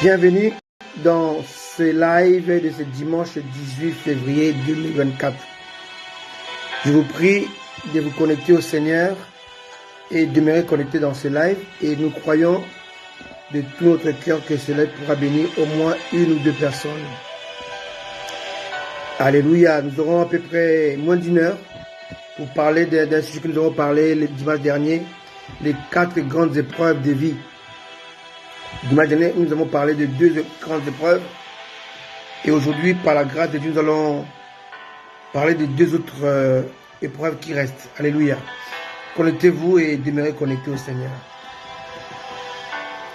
Bienvenue dans ce live de ce dimanche 18 février 2024. Je vous prie de vous connecter au Seigneur et de demeurer connecté dans ce live. Et nous croyons de tout notre cœur que ce live pourra bénir au moins une ou deux personnes. Alléluia. Nous aurons à peu près moins d'une heure pour parler d'un sujet que nous avons parlé le dimanche dernier, les 4 grandes épreuves de vie. Dimanche dernier, nous avons parlé de 2 grandes épreuves. Et aujourd'hui, par la grâce de Dieu, nous allons parler de 2 autres épreuves qui restent. Alléluia. Connectez-vous et demeurez connectés au Seigneur.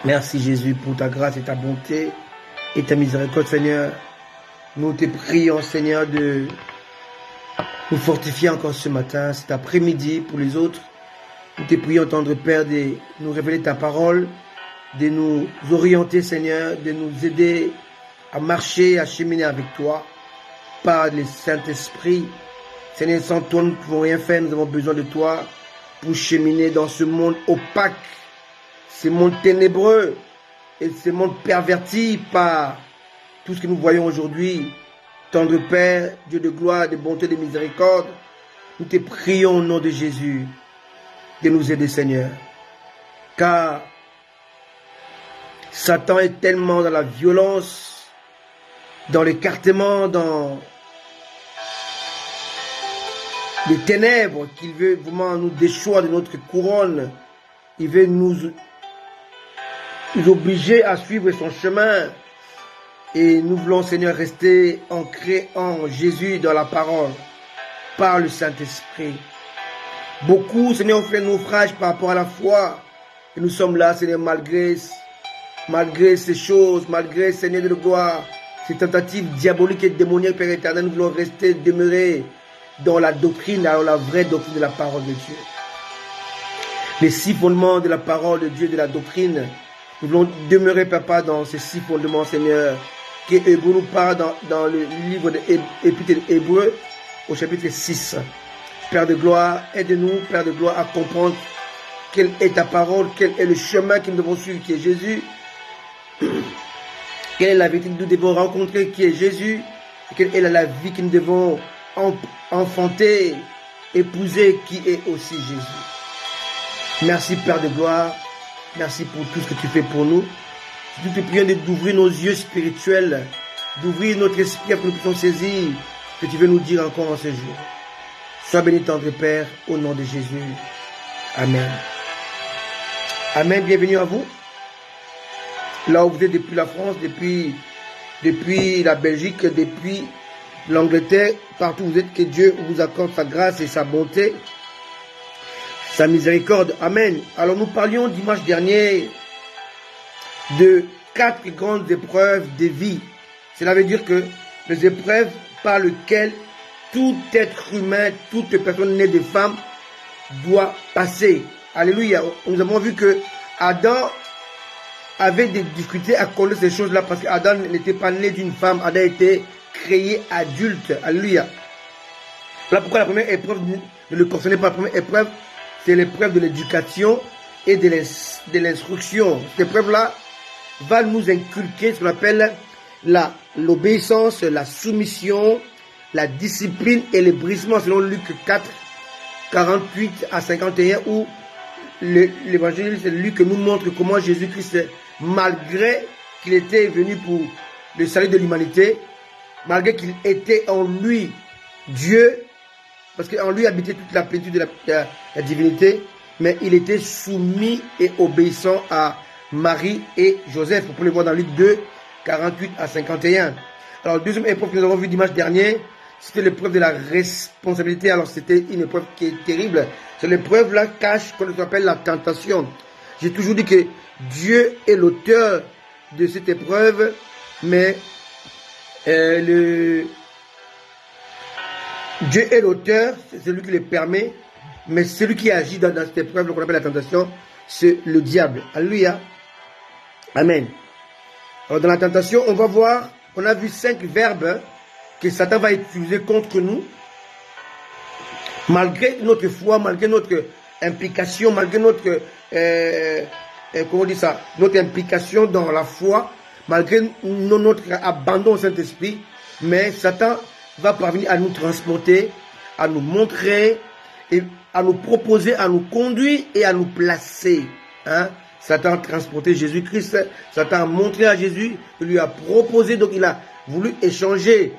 Merci Jésus pour ta grâce et ta bonté et ta miséricorde, Seigneur. Nous te prions, Seigneur, de nous fortifier encore ce matin, cet après-midi pour les autres. Nous te prions, tendre Père, de nous révéler ta parole, de nous orienter, Seigneur, de nous aider à marcher, à cheminer avec toi par le Saint-Esprit. Seigneur, sans toi, nous ne pouvons rien faire. Nous avons besoin de toi pour cheminer dans ce monde opaque, ce monde ténébreux et ce monde perverti par tout ce que nous voyons aujourd'hui. Tendre Père, Dieu de gloire, de bonté, de miséricorde, nous te prions au nom de Jésus de nous aider, Seigneur. Car Satan est tellement dans la violence, dans l'écartement, dans les ténèbres, qu'il veut vraiment nous déchoir de notre couronne. Il veut nous obliger à suivre son chemin. Et nous voulons, Seigneur, rester ancrés en Jésus, dans la parole, par le Saint-Esprit. Beaucoup, Seigneur, ont fait naufrage par rapport à la foi. Et nous sommes là, Seigneur, malgré ces choses, malgré, Seigneur de gloire, ces tentatives diaboliques et démoniaques, Père éternel, nous voulons rester, demeurer dans la doctrine, dans la vraie doctrine de la parole de Dieu. Les 6 fondements de la parole de Dieu, de la doctrine, nous voulons demeurer, Papa, dans ces 6 fondements, Seigneur, que Hébreu nous parle dans le livre de l'Épître d'Hébreu, au chapitre 6. Père de gloire, aide-nous, Père de gloire, à comprendre quelle est ta parole, quel est le chemin que nous devons suivre, qui est Jésus. Quelle est la vérité que nous devons rencontrer, qui est Jésus. Et quelle est la vie que nous devons enfanter, épouser, qui est aussi Jésus. Merci, Père de gloire. Merci pour tout ce que tu fais pour nous. Nous te prions d'ouvrir nos yeux spirituels, d'ouvrir notre esprit pour que nous puissions saisir ce que tu veux nous dire encore en ce jour. Sois béni, tendre Père, au nom de Jésus. Amen. Amen. Bienvenue à vous. Là où vous êtes, depuis la France, depuis la Belgique, depuis l'Angleterre, partout où vous êtes, que Dieu vous accorde sa grâce et sa bonté, sa miséricorde. Amen. Alors nous parlions dimanche dernier de 4 grandes épreuves de vie. Cela veut dire que les épreuves par lesquelles tout être humain, toute personne née de femme doit passer. Alléluia. Nous avons vu que Adam avait des difficultés à connaître ces choses-là parce qu'Adam n'était pas né d'une femme. Adam était créé adulte. Alléluia. Voilà pourquoi la première épreuve ne le concernait pas. La première épreuve, c'est l'épreuve de l'éducation et de l'instruction. Cette épreuve-là va nous inculquer ce qu'on appelle l'obéissance, la soumission, la discipline et le brisement, selon Luc 4, 48 à 51, où l'évangéliste Luc nous montre comment Jésus-Christ, malgré qu'il était venu pour le salut de l'humanité, malgré qu'il était en lui Dieu, parce qu'en lui habitait toute la plénitude de la divinité, mais il était soumis et obéissant à Marie et Joseph. Vous pouvez le voir dans Luc 2, 48 à 51. Alors, deuxième épreuve que nous avons vue dimanche dernier, c'était l'épreuve de la responsabilité. Alors, c'était une épreuve qui est terrible. Cette épreuve-là cache ce qu'on appelle la tentation. J'ai toujours dit que Dieu est l'auteur de cette épreuve, mais Dieu est l'auteur, c'est celui qui le permet, mais celui qui agit dans cette épreuve, qu'on appelle la tentation, c'est le diable. Alléluia. Amen. Alors, dans la tentation, on va voir, on a vu 5 verbes que Satan va utiliser contre nous, malgré notre foi, malgré notre implication, malgré notre comment on dit ça, notre implication dans la foi, malgré notre abandon au Saint-Esprit, mais Satan va parvenir à nous transporter, à nous montrer, et à nous proposer, à nous conduire et à nous placer. Hein? Satan a transporté Jésus-Christ, Satan a montré à Jésus, il lui a proposé, donc il a voulu échanger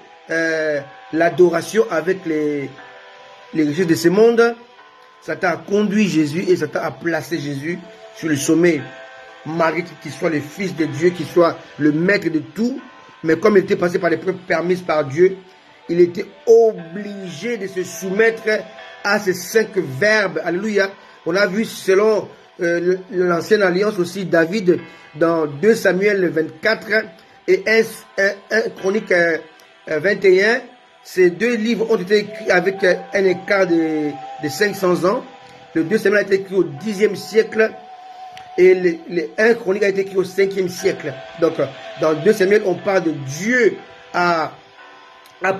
l'adoration avec les richesses de ce monde. Satan a conduit Jésus et Satan a placé Jésus sur le sommet. Malgré qu'il soit le Fils de Dieu, qu'il soit le maître de tout, mais comme il était passé par les preuves permises par Dieu, il était obligé de se soumettre à ces 5 verbes. Alléluia. On a vu selon l'ancienne alliance aussi David dans 2 Samuel 24 et 1 Chronique 21. Ces 2 livres ont été écrits avec un écart de 500 ans. Le 2 Samuel a été écrit au 10e siècle et le 1 Chronique a été écrit au 5e siècle. Donc dans 2 Samuel, on parle de Dieu à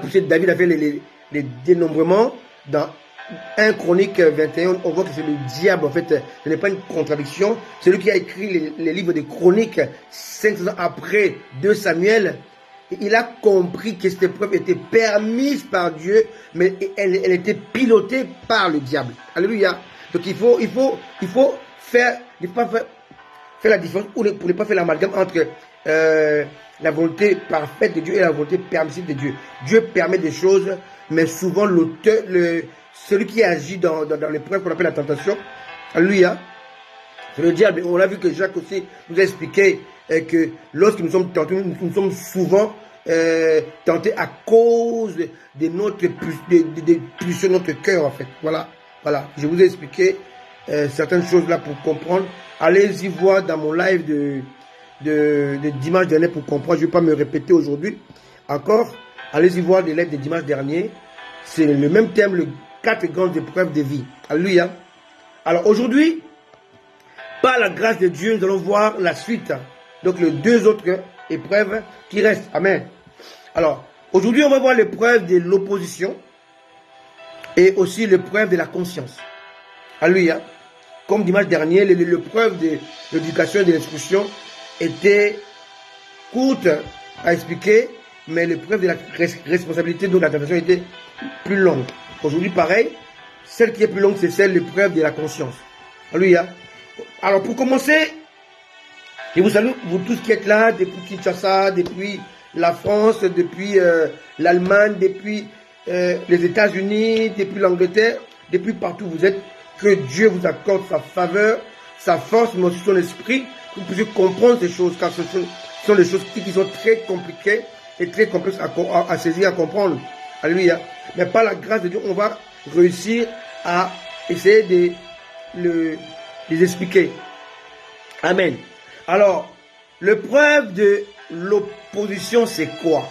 pousser David à faire les dénombrements. Dans 1 Chronique 21, on voit que c'est le diable, en fait, ce n'est pas une contradiction. C'est lui qui a écrit les livres de Chroniques 500 ans après 2 Samuel. Et il a compris que cette épreuve était permise par Dieu, mais elle était pilotée par le diable. Alléluia. Donc il faut faire la différence pour ne pas faire l'amalgame entre la volonté parfaite de Dieu et la volonté permissive de Dieu. Dieu permet des choses, mais souvent celui qui agit dans l'épreuve qu'on appelle la tentation, alléluia, c'est le diable. On a vu que Jacques aussi nous a expliqué que lorsque nous sommes tentés, nous sommes souvent tentés à cause de notre pulsions de notre cœur, en fait. Voilà. Je vous ai expliqué certaines choses là pour comprendre. Allez-y voir dans mon live de dimanche dernier pour comprendre. Je ne vais pas me répéter aujourd'hui encore. Allez-y voir les lives de dimanche dernier. C'est le même thème, les 4 grandes épreuves de vie. Alléluia. Alors aujourd'hui, par la grâce de Dieu, nous allons voir la suite. Donc les 2 autres épreuves qui restent. Amen. Alors aujourd'hui, on va voir l'épreuve de l'opposition et aussi l'épreuve de la conscience. Alléluia. Comme dimanche dernier, l'épreuve de l'éducation et de l'instruction était courte à expliquer, mais l'épreuve de la responsabilité de la tentation était plus longue. Aujourd'hui, pareil, celle qui est plus longue, c'est celle de l'épreuve de la conscience. Alléluia. Alors, pour commencer, je vous salue, vous tous qui êtes là, depuis Kinshasa, depuis la France, depuis l'Allemagne, depuis les États-Unis, depuis l'Angleterre, depuis partout où vous êtes, que Dieu vous accorde sa faveur, sa force, mais aussi son esprit, que vous puissiez comprendre ces choses, car ce sont des choses qui sont très compliquées et très complexes à saisir, à comprendre. Alléluia. Mais par la grâce de Dieu, on va réussir à essayer de les expliquer. Amen. Alors, l'épreuve de l'opposition, c'est quoi?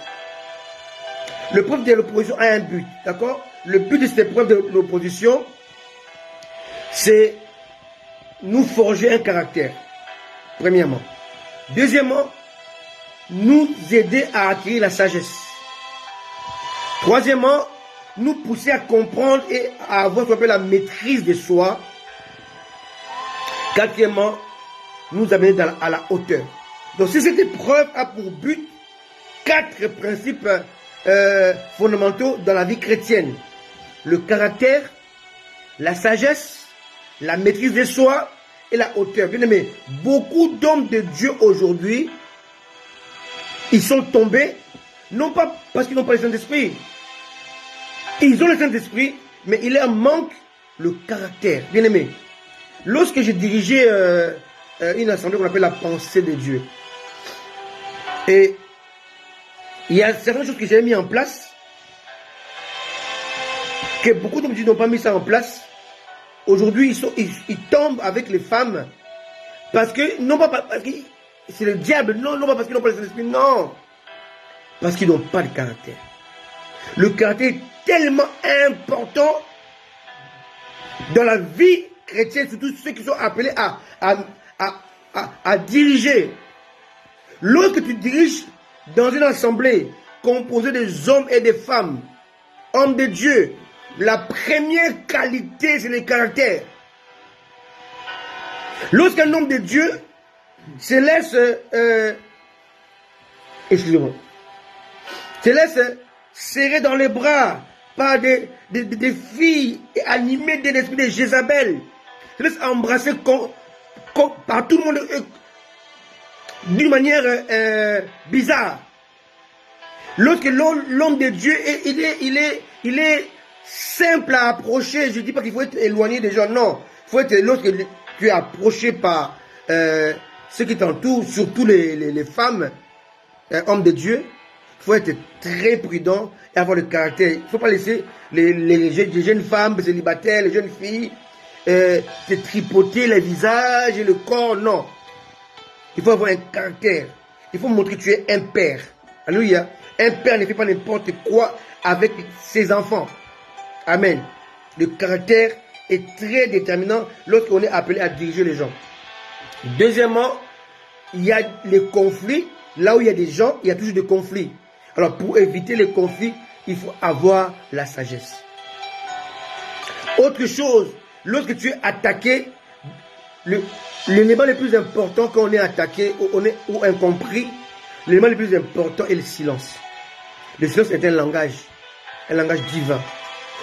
L'épreuve de l'opposition a un but, d'accord? Le but de cette épreuve de l'opposition, c'est nous forger un caractère, premièrement. Deuxièmement, nous aider à acquérir la sagesse. Troisièmement, nous pousser à comprendre et à avoir ce qu'on appelle la maîtrise de soi. Quatrièmement, nous amener à la hauteur. Donc, si cette épreuve a pour but 4 principes fondamentaux dans la vie chrétienne: le caractère, la sagesse, la maîtrise de soi et la hauteur. Bien aimé, beaucoup d'hommes de Dieu aujourd'hui, ils sont tombés, non pas parce qu'ils n'ont pas le Saint-Esprit. Ils ont le Saint-Esprit, mais il leur manque le caractère. Bien aimé, lorsque j'ai dirigé une assemblée qu'on appelle la pensée de Dieu, et il y a certaines choses que j'ai mis en place, que beaucoup d'hommes n'ont pas mis ça en place. Aujourd'hui, ils tombent avec les femmes parce que, non pas parce que c'est le diable, non pas parce qu'ils n'ont pas le Saint-Esprit, non. Parce qu'ils n'ont pas de caractère. Le caractère est tellement important dans la vie chrétienne, surtout ceux qui sont appelés à diriger. Lorsque tu diriges dans une assemblée composée des hommes et des femmes, hommes de Dieu, la première qualité, c'est le caractère. Lorsqu'un homme de Dieu se laisse, excusez-moi, se laisse serrer dans les bras par des filles animées de l'esprit de Jézabel, se laisse embrasser par tout le monde d'une manière bizarre. Lorsque l'homme de Dieu, il est simple à approcher. Je ne dis pas qu'il faut être éloigné des gens, non. Il faut être, lorsque tu es approché par ceux qui t'entourent, surtout les femmes, hommes de Dieu, il faut être très prudent et avoir le caractère. Il ne faut pas laisser les jeunes femmes célibataires, les jeunes filles, te tripoter les visages et le corps, non. Il faut avoir un caractère. Il faut montrer que tu es un père. Alléluia. Un père ne fait pas n'importe quoi avec ses enfants. Amen. Le caractère est très déterminant lorsqu'on est appelé à diriger les gens. Deuxièmement, il y a les conflits. Là où il y a des gens, il y a toujours des conflits. Alors pour éviter les conflits, il faut avoir la sagesse. Autre chose, lorsque tu es attaqué, l'élément le plus important quand on est attaqué ou incompris, l'élément le plus important est le silence. Le silence est un langage divin.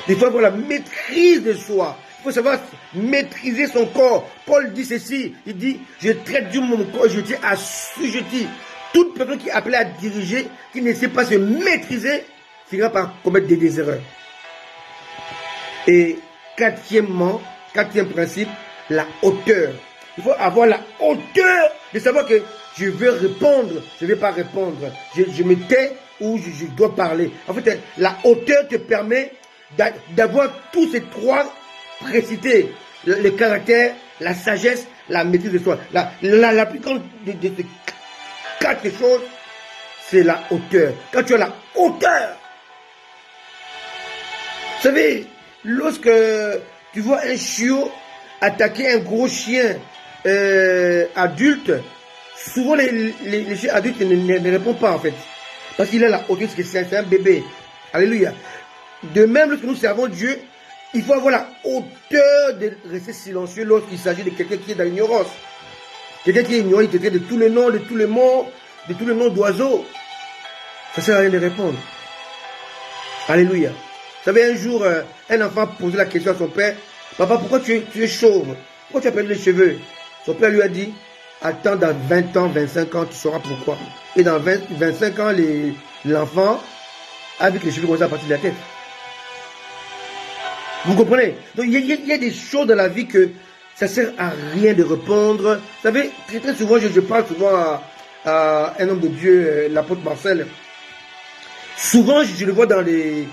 Il faut avoir la maîtrise de soi. Il faut savoir maîtriser son corps. Paul dit ceci, il dit, je traite du mon corps, je tiens assujetti. Toute personne qui est appelée à diriger, qui ne sait pas se maîtriser, finira par commettre des erreurs. Et quatrième principe, la hauteur. Il faut avoir la hauteur de savoir que je veux répondre, je ne vais pas répondre. Je me tais ou je dois parler. En fait, la hauteur te permet d'avoir tous ces trois précités. Le caractère, la sagesse, la maîtrise de soi. La plus grande de ces quatre choses, c'est la hauteur. Quand tu as la hauteur, vous savez, lorsque tu vois un chiot attaquer un gros chien adulte, souvent les chiens adultes ne répondent pas en fait. Parce qu'il a la hauteur, parce que c'est un bébé. Alléluia. De même, lorsque nous servons Dieu, il faut avoir la hauteur de rester silencieux lorsqu'il s'agit de quelqu'un qui est dans l'ignorance. Quelqu'un qui est ignorant, il te traite de tous les noms, de tous les mots, de tous les noms d'oiseaux. Ça ne sert à rien de répondre. Alléluia. Vous savez, un jour, un enfant posait la question à son père, papa, pourquoi tu es chauve? Pourquoi tu as perdu les cheveux? Son père lui a dit, attends, dans 20 ans, 25 ans, tu sauras pourquoi. Et dans 25 ans, l'enfant, avec les cheveux commencent à partir de la tête. Vous comprenez? Donc, il y a des choses dans la vie que ça ne sert à rien de répondre. Vous savez, très souvent, je parle souvent à un homme de Dieu, l'apôtre Marcel. Souvent, je le vois dans des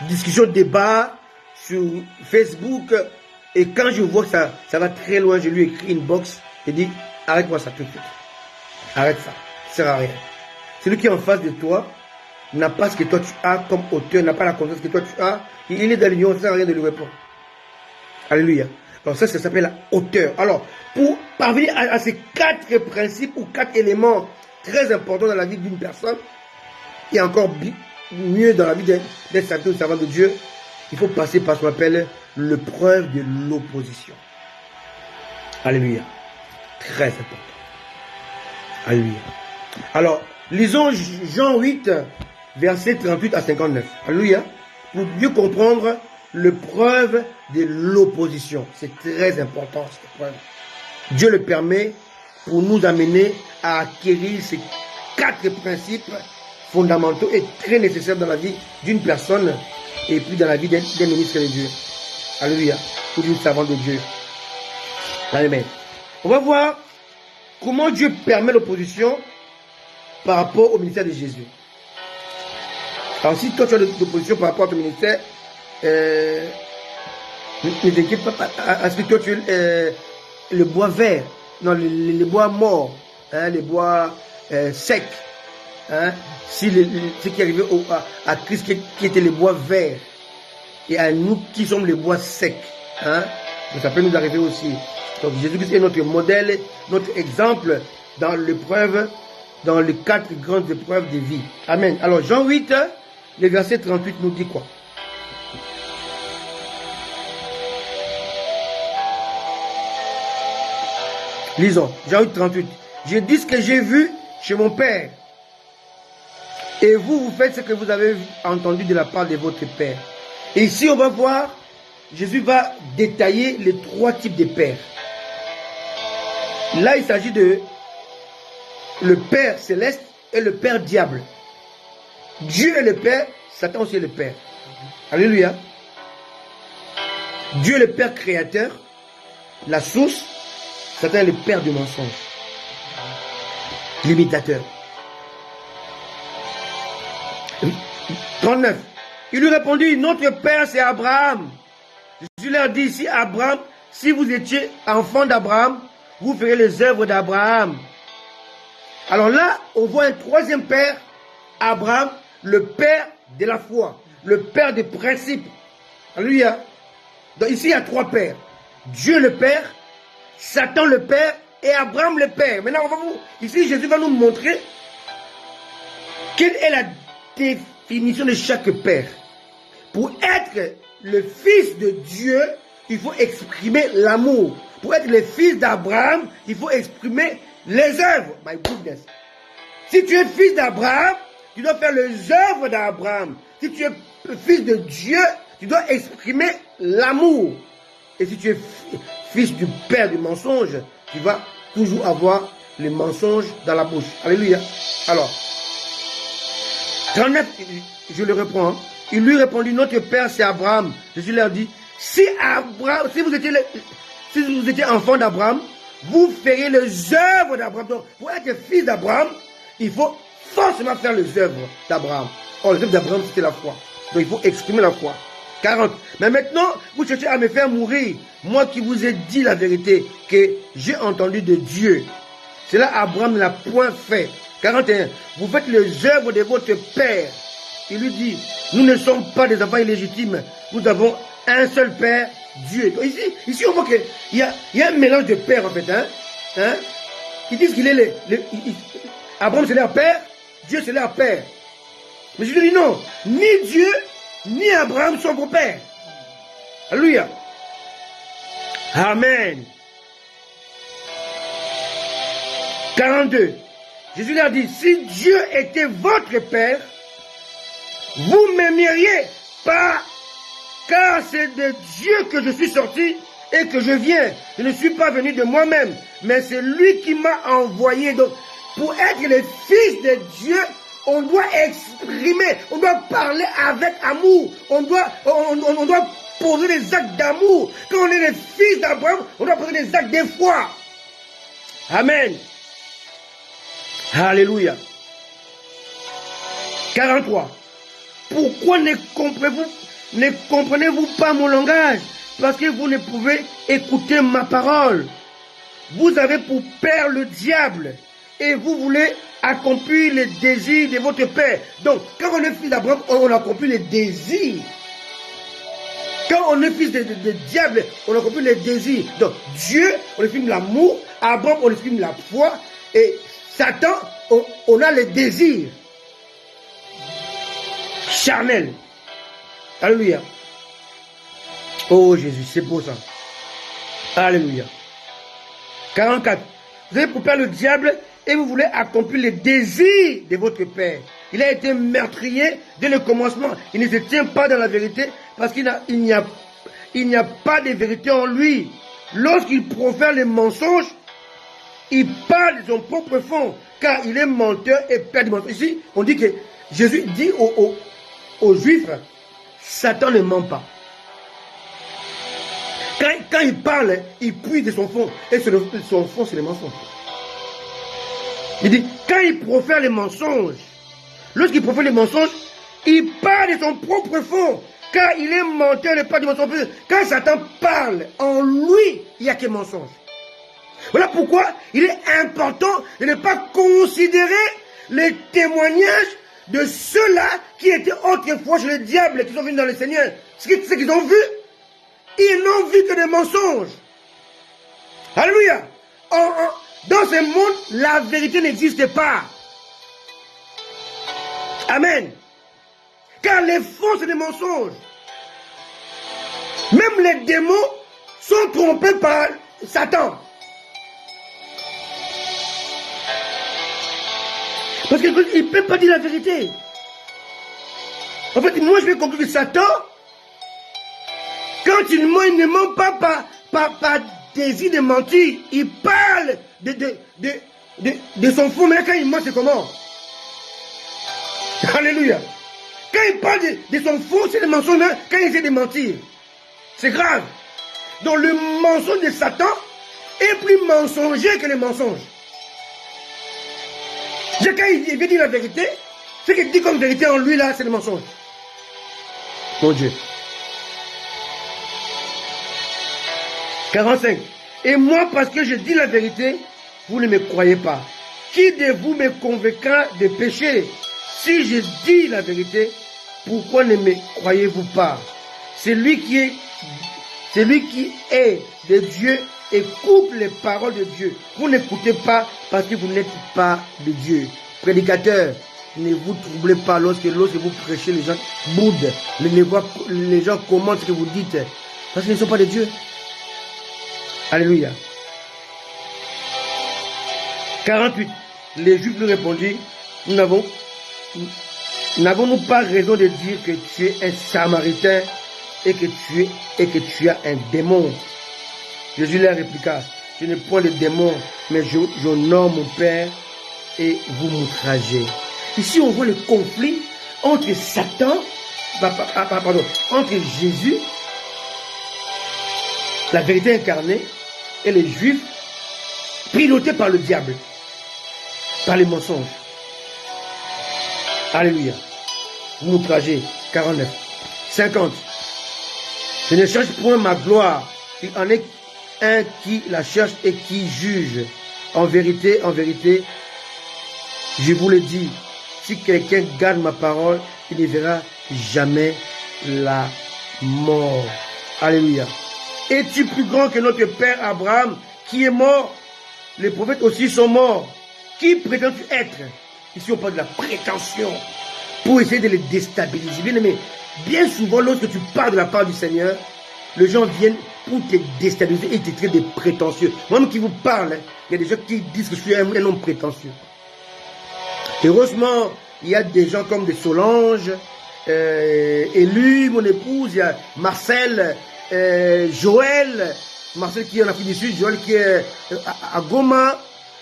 discussions, débats sur Facebook. Et quand je vois que ça va très loin, je lui écris une box et dis, arrête-moi ça tout de suite. Arrête ça. Ça ne sert à rien. Celui qui est en face de toi n'a pas ce que toi tu as comme auteur, n'a pas la conscience que toi tu as. Il est dans l'union, ça ne sert à rien de lui répondre. Alléluia. Alors ça s'appelle la hauteur. Alors, pour parvenir à ces quatre principes ou quatre éléments très importants dans la vie d'une personne, et encore mieux dans la vie d'un serviteur ou servant de Dieu, il faut passer par ce qu'on appelle l'épreuve de l'opposition. Alléluia. Très important. Alléluia. Alors, lisons Jean 8, versets 38 à 59. Alléluia. Pour mieux comprendre l'épreuve de l'opposition. C'est très important cette épreuve. Dieu le permet pour nous amener à acquérir ces quatre principes fondamentaux et très nécessaires dans la vie d'une personne et puis dans la vie d'un ministre de Dieu. Alléluia. Ou d'une servante de Dieu. Amen. On va voir comment Dieu permet l'opposition par rapport au ministère de Jésus. Alors si toi tu as l'opposition par rapport à ton ministère, ne t'inquiète pas, à ce que toi tu es le bois vert, non, les bois morts, hein, les bois secs. Hein, si ce qui est arrivé à Christ qui était les bois verts, et à nous qui sommes les bois secs, hein, ça peut nous arriver aussi. Donc Jésus-Christ est notre modèle, notre exemple dans l'épreuve, dans les quatre grandes épreuves de vie. Amen. Alors Jean 8, le verset 38 nous dit quoi? Lisons, Jean 38. Je dis ce que j'ai vu chez mon Père. Et vous, vous faites ce que vous avez entendu de la part de votre Père. Et ici, on va voir, Jésus va détailler les 3 types de pères. Là, il s'agit de le Père céleste et le Père diable. Dieu est le Père, Satan aussi est le Père. Alléluia. Dieu est le Père créateur, la source. Satan est le Père du mensonge, l'imitateur. 39. Il lui répondit, notre Père c'est Abraham. Jésus leur dit ici, Abraham, si vous étiez enfant d'Abraham, vous ferez les œuvres d'Abraham. Alors là, on voit un 3e Père, Abraham, le Père de la foi, le Père des principes. Alléluia. Donc ici, il y a 3 pères. Dieu le Père, Satan le Père et Abraham le Père. Maintenant, ici, Jésus va nous montrer quelle est la définition de chaque Père. Pour être le fils de Dieu, il faut exprimer l'amour. Pour être le fils d'Abraham, il faut exprimer les œuvres. My goodness. Si tu es fils d'Abraham, tu dois faire les œuvres d'Abraham. Si tu es le fils de Dieu, tu dois exprimer l'amour. Et si tu es fils du père du mensonge, tu vas toujours avoir les mensonges dans la bouche. Alléluia. Alors, 39, je le reprends. Il lui répondit, notre père c'est Abraham. Jésus leur dit, si vous étiez enfant d'Abraham, vous feriez les œuvres d'Abraham. Donc, pour être fils d'Abraham, il faut forcément faire les œuvres d'Abraham. Or, les œuvres d'Abraham, c'était la foi. Donc, il faut exprimer la foi. 40. Mais maintenant, vous cherchez à me faire mourir. Moi qui vous ai dit la vérité, que j'ai entendu de Dieu. Cela, Abraham ne l'a point fait. 41. Vous faites les œuvres de votre père. Il lui dit, nous ne sommes pas des enfants illégitimes. Nous avons un seul père, Dieu. Donc ici, on voit qu'il y a un mélange de pères, en fait. Ils disent qu'il est Abraham, c'est leur père. Dieu, c'est leur père. Mais je lui dis non. Ni Dieu, ni Abraham sont vos pères. Alléluia. Amen. 42. Jésus leur dit, si Dieu était votre père, vous m'aimeriez pas, car c'est de Dieu que je suis sorti et que je viens. Je ne suis pas venu de moi-même, mais c'est lui qui m'a envoyé. Donc, pour être le fils de Dieu, on doit exprimer, on doit parler avec amour, on doit poser des actes d'amour. Quand on est le fils d'Abraham, on doit poser des actes de foi. Amen. Alléluia. 43. Pourquoi ne comprenez-vous pas mon langage? Parce que vous ne pouvez écouter ma parole. Vous avez pour père le diable et vous voulez accomplir les désirs de votre père. Donc, quand on est fils d'Abraham, on accomplit les désirs. Quand on est fils de diable, on accomplit les désirs. Donc, Dieu, on exprime l'amour. Abraham, on exprime la foi. Et Satan, on a les désirs charnels. Alléluia. Oh Jésus, c'est beau ça. Alléluia. 44. Vous avez pour père le diable et vous voulez accomplir les désirs de votre père. Il a été meurtrier dès le commencement. Il ne se tient pas dans la vérité parce qu'il n'y a pas de vérité en lui. Lorsqu'il profère les mensonges, il parle de son propre fond, car il est menteur et père du mensonge. Ici, on dit que Jésus dit aux Juifs, Satan ne ment pas. Quand il parle, il puise de son fond. Et son fond, c'est les mensonges. Il dit, quand il profère les mensonges, lorsqu'il profère les mensonges, il parle de son propre fond, car il est menteur et pas du mensonge. Quand Satan parle, en lui, il n'y a que mensonge. Voilà pourquoi il est important de ne pas considérer les témoignages de ceux-là qui étaient autrefois chez le diable, qui sont venus dans le Seigneur. Ce qu'ils ont vu, ils n'ont vu que des mensonges. Alléluia. Dans ce monde, la vérité n'existe pas. Amen. Car les faux, c'est des mensonges. Même les démons sont trompés par Satan. Parce qu'il ne peut pas dire la vérité. En fait, moi je vais conclure que Satan, quand il ment, il ne ment pas par désir de mentir. Il parle de son fond, mais quand il ment, c'est comment? Alléluia. Quand il parle de son fond, c'est le mensonge, hein? Quand il essaie de mentir. C'est grave. Donc le mensonge de Satan est plus mensonger que le mensonge. Quand il veut dire la vérité, ce qu'il dit comme vérité en lui, là, c'est le mensonge. Mon Dieu. 45. Et moi, parce que je dis la vérité, vous ne me croyez pas. Qui de vous me convaincra de péché? Si je dis la vérité, pourquoi ne me croyez-vous pas? Celui qui est de Dieu écoute les paroles de Dieu. Vous n'écoutez pas parce que vous n'êtes pas de Dieu. Prédicateur, ne vous troublez pas lorsque vous prêchez, les gens boudent. Les gens commentent ce que vous dites parce qu'ils ne sont pas de Dieu. Alléluia. 48. Les Juifs lui répondirent, n'avons-nous pas raison de dire que tu es un Samaritain et que tu as un démon? Jésus leur répliqua, je n'ai point de démon, mais j'honore mon Père et vous m'outragez. Ici, on voit le conflit entre Satan, entre Jésus, la vérité incarnée, et les Juifs, pilotés par le diable, par les mensonges. Alléluia. Vous m'outragez. 49. 50. Je ne cherche point ma gloire. Il en est un qui la cherche et qui juge. En vérité, je vous le dis, si quelqu'un garde ma parole, il ne verra jamais la mort. Alléluia. Es-tu plus grand que notre père Abraham qui est mort? Les prophètes aussi sont morts. Qui prétends-tu être? Ici on parle de la prétention pour essayer de les déstabiliser. Bien aimé, bien souvent lorsque tu parles de la part du Seigneur, les gens viennent pour te déstabiliser et te traiter de prétentieux. Moi-même qui vous parle, il y a des gens qui disent que je suis un homme prétentieux. Heureusement, il y a des gens comme des Solange, Élu, mon épouse, il y a Marcel, Joël, Marcel qui est en Afrique du Sud, Joël qui est à Goma,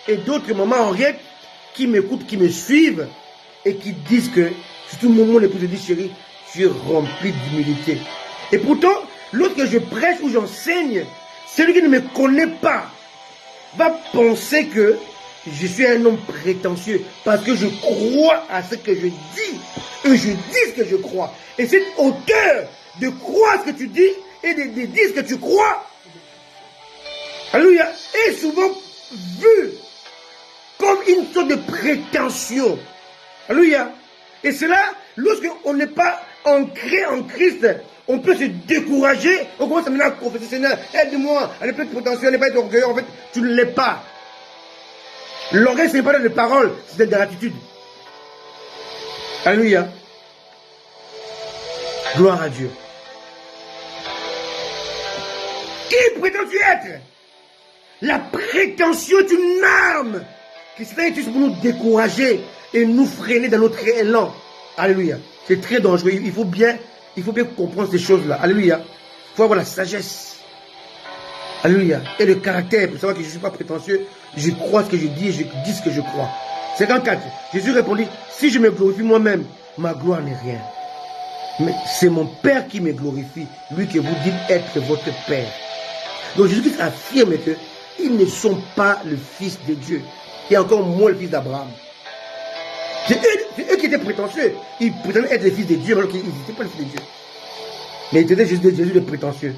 et d'autres mamans Henriette qui m'écoutent, qui me suivent, et qui disent que, surtout mon épouse dit, chérie, tu es rempli d'humilité. Et pourtant, lorsque je prêche ou j'enseigne, celui qui ne me connaît pas va penser que je suis un homme prétentieux parce que je crois à ce que je dis et je dis ce que je crois. Et cette hauteur de croire ce que tu dis et de dire ce que tu crois, alléluia, est souvent vue comme une sorte de prétention. Alléluia. Et cela, lorsqu'on n'est pas ancré en Christ, on peut se décourager. On commence à mener à confesser, Seigneur, aide-moi, elle est pleine de potentiel, elle n'est pas orgueilleuse. En fait, tu ne l'es pas. L'orgueil, ce n'est pas de paroles, c'est de gratitude. Alléluia. Gloire à Dieu. Qui prétends-tu être? La prétention est une arme qui Satan utilise pour nous décourager et nous freiner dans notre élan. Alléluia. C'est très dangereux. Il faut bien comprendre ces choses-là. Alléluia. Il faut avoir la sagesse. Alléluia. Et le caractère pour savoir que je ne suis pas prétentieux. Je crois ce que je dis et je dis ce que je crois. 54. Jésus répondit, si je me glorifie moi-même, ma gloire n'est rien. Mais c'est mon Père qui me glorifie, lui que vous dites être votre Père. Donc Jésus affirme qu'ils ne sont pas le Fils de Dieu. Et encore moins le Fils d'Abraham. C'est eux qui étaient prétentieux. Ils prétendaient être les fils de Dieu alors qu'ils n'étaient pas les fils de Dieu. Mais ils étaient Jésus de prétentieux.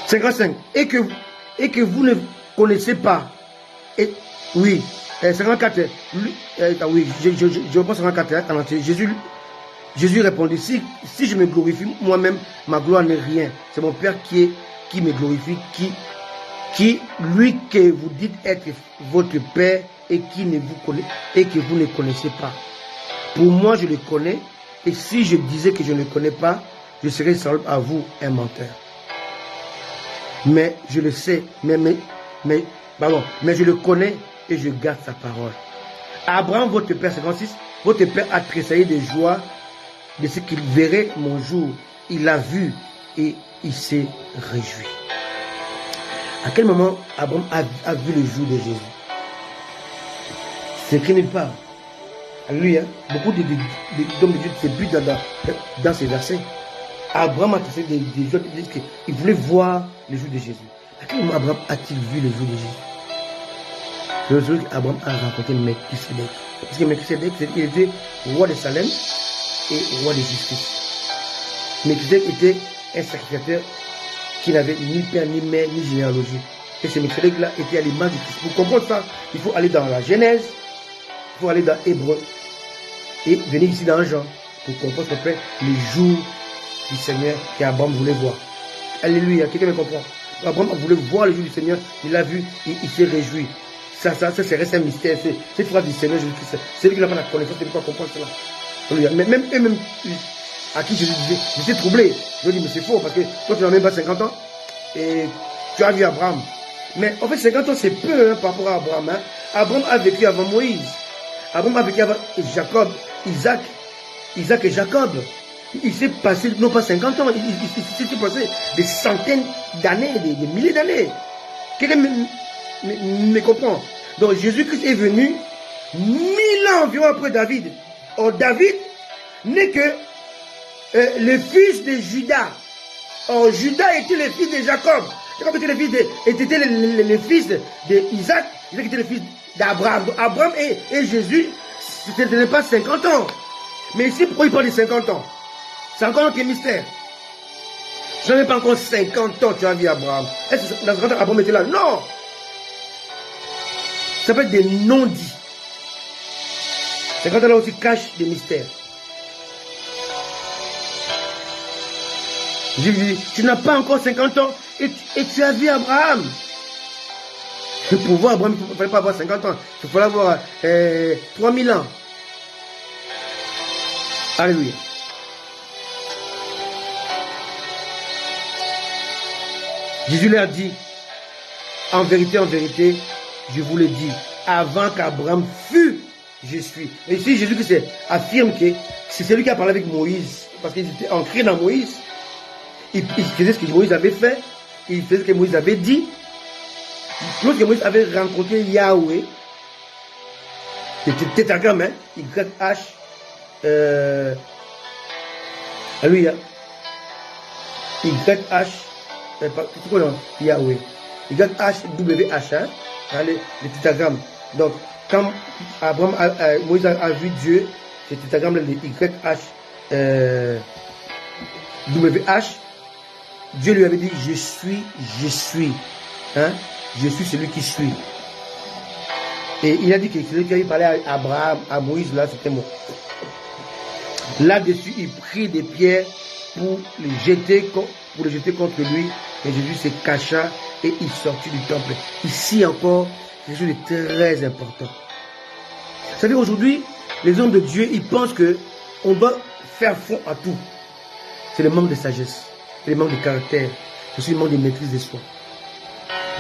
55. Et que vous ne connaissez pas. Et, oui. 54. Oui, je reprends 54. Jésus répondit, si je me glorifie moi-même, ma gloire n'est rien. C'est mon Père qui me glorifie, qui lui que vous dites être votre Père et que vous ne connaissez pas. Pour moi, je le connais, et si je disais que je ne le connais pas, je serais semblable à vous, un menteur. Mais je le sais, mais je le connais, et je garde sa parole. Abraham, votre père, 56, votre père a tressaillé de joie de ce qu'il verrait mon jour. Il l'a vu et il s'est réjoui. À quel moment Abraham a vu le jour de Jésus? C'est écrit nulle part. Alléluia. Beaucoup d'hommes de Dieu se butent dans ces versets. Abraham a tressé des joies, il voulait voir le jour de Jésus. À quel moment Abraham a-t-il vu le jour de Jésus? C'est le jour qu'Abraham a rencontré Melchisedec. Parce que Melchisedec, il était roi de Salem et roi de justice. Melchisedec était un sacrificateur qui n'avait ni père, ni mère, ni généalogie. Et ce Melchisedec-là était à l'image du Christ. Pour comprendre ça, il faut aller dans la Genèse, il faut aller dans Hébreu et venir ici dans Jean pour comprendre ce qu'on fait les jours du Seigneur qu'Abraham voulait voir. Alléluia, quelqu'un me comprend? Abraham voulait voir le jour du Seigneur, il l'a vu et il s'est réjoui. Ça reste un mystère. Cette phrase du Seigneur Jésus-Christ, c'est lui qui n'a pas la connaissance, c'est lui qui ne peut pas comprendre cela. Alléluia. Mais même eux-mêmes, à qui je disais, j'étais troublé. Je lui dis, mais c'est faux, parce que toi tu n'as même pas 50 ans et tu as vu Abraham. Mais en fait, 50 ans, c'est peu par rapport à Abraham. Abraham a vécu avant Moïse. Abraham a vécu avant Jacob, Isaac et Jacob. Il s'est passé, non pas 50 ans, il s'est passé des centaines d'années, des milliers d'années. Quelqu'un me comprend? Donc Jésus-Christ est venu 1000 ans environ après David. Or David n'est que le fils de Judas. Or Judas était le fils de Jacob. Jacob était le fils d'Isaac. Isaac était le fils d'Abraham. Donc Abraham et Jésus, ce n'est pas 50 ans. Mais ici, pourquoi il parle de 50 ans? C'est encore un mystère. Je n'avais pas encore 50 ans, tu as vu Abraham. Est-ce que dans 50 ans, Abraham était là? Non! Ça peut être des non-dits. 50 ans là aussi cache des mystères. Je lui dis, tu n'as pas encore 50 ans et tu as vu Abraham. Pour voir Abraham, il ne fallait pas avoir 50 ans. Il fallait avoir 3000 ans. Alléluia. Jésus leur dit, en vérité, je vous le dis, avant qu'Abraham fût, je suis. Et ici, Jésus affirme que c'est celui qui a parlé avec Moïse, parce qu'il était ancré dans Moïse. Il faisait ce que Moïse avait fait, il faisait ce que Moïse avait dit. Lorsque Moïse avait rencontré Yahweh, c'était tétragramme, hein, YH, alléluia, YH, c'est quoi non? Yahweh. YHWH, hein, le tétragramme. Donc, quand Moïse a vu Dieu, le tétragramme, le YHWH, Dieu lui avait dit, je suis. Hein? Je suis celui qui suis. Et il a dit que celui qui avait parlé à Abraham, à Moïse, là, c'était moi. Là-dessus, il prit des pierres pour les jeter contre lui. Et Jésus se cacha et il sortit du temple. Ici encore, quelque chose de très important. Vous savez, aujourd'hui, les hommes de Dieu, ils pensent qu'on doit faire front à tout. C'est le manque de sagesse, c'est le manque de caractère, c'est aussi le manque de maîtrise de soi.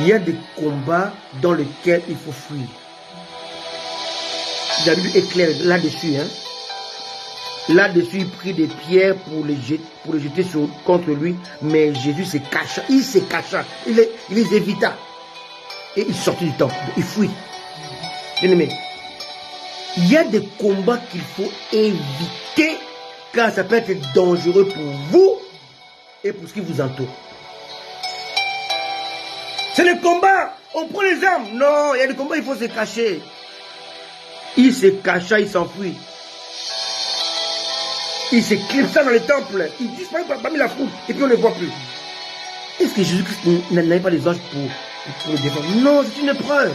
Il y a des combats dans lesquels il faut fuir. La Bible est claire là-dessus. Hein? Là-dessus, il prit des pierres pour les jeter contre lui, mais Jésus se cacha. Il se cacha. Il les évita. Et il sortit du temple. Il fuit. Bien-aimé, il y a des combats qu'il faut éviter, car ça peut être dangereux pour vous et pour ce qui vous entoure. C'est le combat. On prend les armes. Non, il y a des combats, il faut se cacher. Il se cacha, il s'enfuit. Il s'éclipsa dans le temple. Il disparaît parmi la foule. Et puis on ne le voit plus. Est-ce que Jésus-Christ n'avait pas les anges pour le défendre? Non, c'est une épreuve.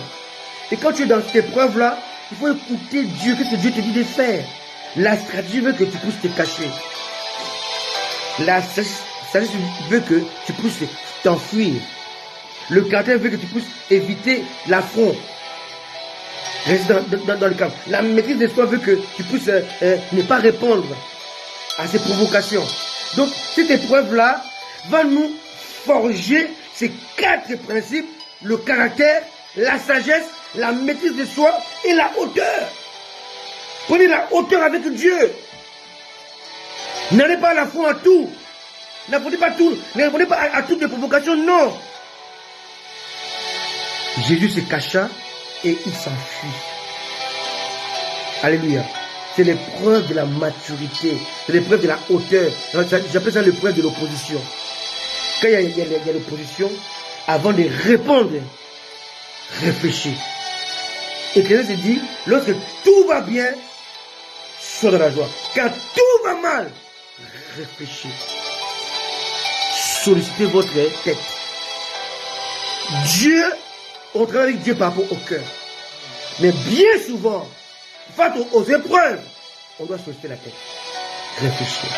Et quand tu es dans cette épreuve-là, il faut écouter Dieu. Qu'est-ce que Dieu te dit de faire? La stratégie veut que tu puisses te cacher. La stratégie veut que tu puisses t'enfuir. Le caractère veut que tu puisses éviter l'affront. Reste dans le camp. La maîtrise de soi veut que tu puisses ne pas répondre à ces provocations. Donc, cette épreuve-là va nous forger ces 4 principes: le caractère, la sagesse, la maîtrise de soi et la hauteur. Prenez la hauteur avec Dieu. N'allez pas à la fois à tout. N'apprenez pas tout. Ne répondez pas à toutes les provocations. Non. Jésus se cacha et il s'enfuit. Alléluia. C'est l'épreuve de la maturité. C'est l'épreuve de la hauteur. J'appelle ça l'épreuve de l'opposition. Quand il y a l'opposition, avant de répondre, réfléchis. Et Christ se dit, lorsque tout va bien, sois dans la joie. Quand tout va mal, réfléchis. Sollicitez votre tête. Dieu, on travaille avec Dieu par rapport au cœur. Mais bien souvent, face aux épreuves, on doit solliciter la tête. Réfléchir.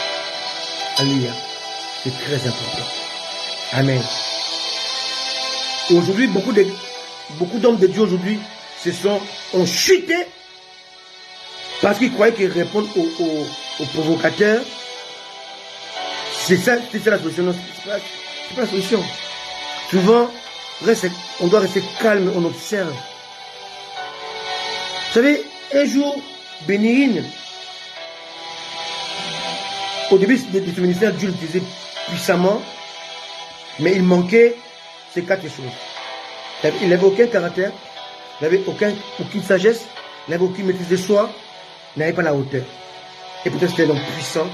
Alléluia. C'est très important. Amen. Aujourd'hui, beaucoup d'hommes de Dieu aujourd'hui ont chuté parce qu'ils croyaient qu'ils répondent aux provocateurs. C'est ça la solution. Non, c'est pas la solution. Souvent, on doit rester calme, on observe. Vous savez, un jour, Bénigne, au début de ce ministère, Dieu l'utilisait puissamment, mais il manquait ces 4 choses. Il n'avait aucun caractère, il n'avait aucune sagesse, il n'avait aucune maîtrise de soi, il n'avait pas la hauteur. Et peut-être c'était un homme puissant